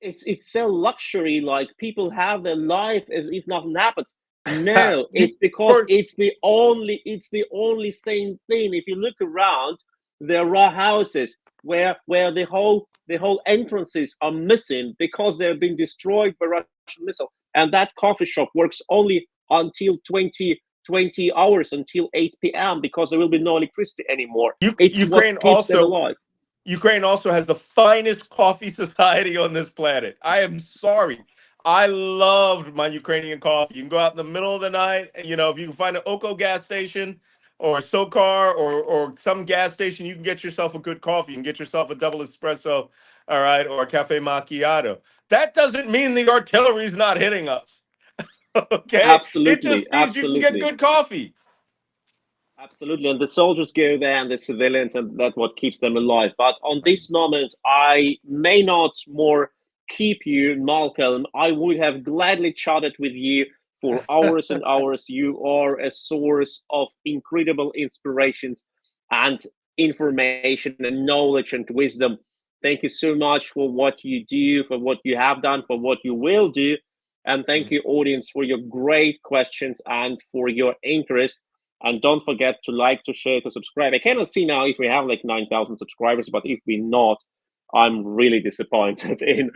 [SPEAKER 1] it's so luxury, like people have their life as if nothing happens. No,
[SPEAKER 2] you
[SPEAKER 1] it's because
[SPEAKER 2] first.
[SPEAKER 1] it's the only same thing. If you look around, there are houses where the whole entrances are missing because they've been destroyed by Russian missile. And that coffee shop works only until 20 hours, until 8 p.m., because there will be no electricity anymore. It's what
[SPEAKER 2] Ukraine
[SPEAKER 1] keeps them
[SPEAKER 2] also
[SPEAKER 1] alive.
[SPEAKER 2] Ukraine also has the finest coffee society on this planet. I am sorry. I loved my Ukrainian coffee. You can go out in the middle of the night, and if you can find an Oko gas station or a SoCar or some gas station, you can get yourself a good coffee. You can get yourself a double espresso, all right, or a cafe macchiato. That doesn't mean the artillery's not hitting us. Okay? It
[SPEAKER 1] Absolutely,
[SPEAKER 2] just means you can get
[SPEAKER 1] absolutely.
[SPEAKER 2] good coffee.
[SPEAKER 1] Absolutely, and the soldiers go there, and the civilians, and that's what keeps them alive. But on this moment, I may not more keep you, Malcolm. I would have gladly chatted with you for hours and hours. You are a source of incredible inspirations and information and knowledge and wisdom. Thank you so much for what you do, for what you have done, for what you will do. And thank you, audience, for your great questions and for your interest. And don't forget to like, to share, to subscribe. I cannot see now if we have like 9,000 subscribers, but if we not, I'm really disappointed in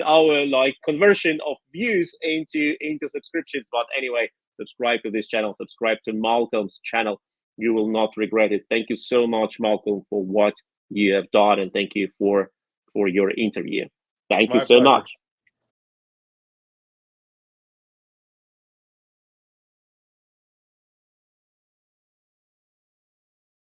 [SPEAKER 1] our like conversion of views into subscriptions. But anyway, subscribe to this channel, subscribe to Malcolm's channel. You will not regret it. Thank you so much, Malcolm, for what you have done, and thank you for your interview. Thank you
[SPEAKER 2] My
[SPEAKER 1] so
[SPEAKER 2] pleasure.
[SPEAKER 1] much.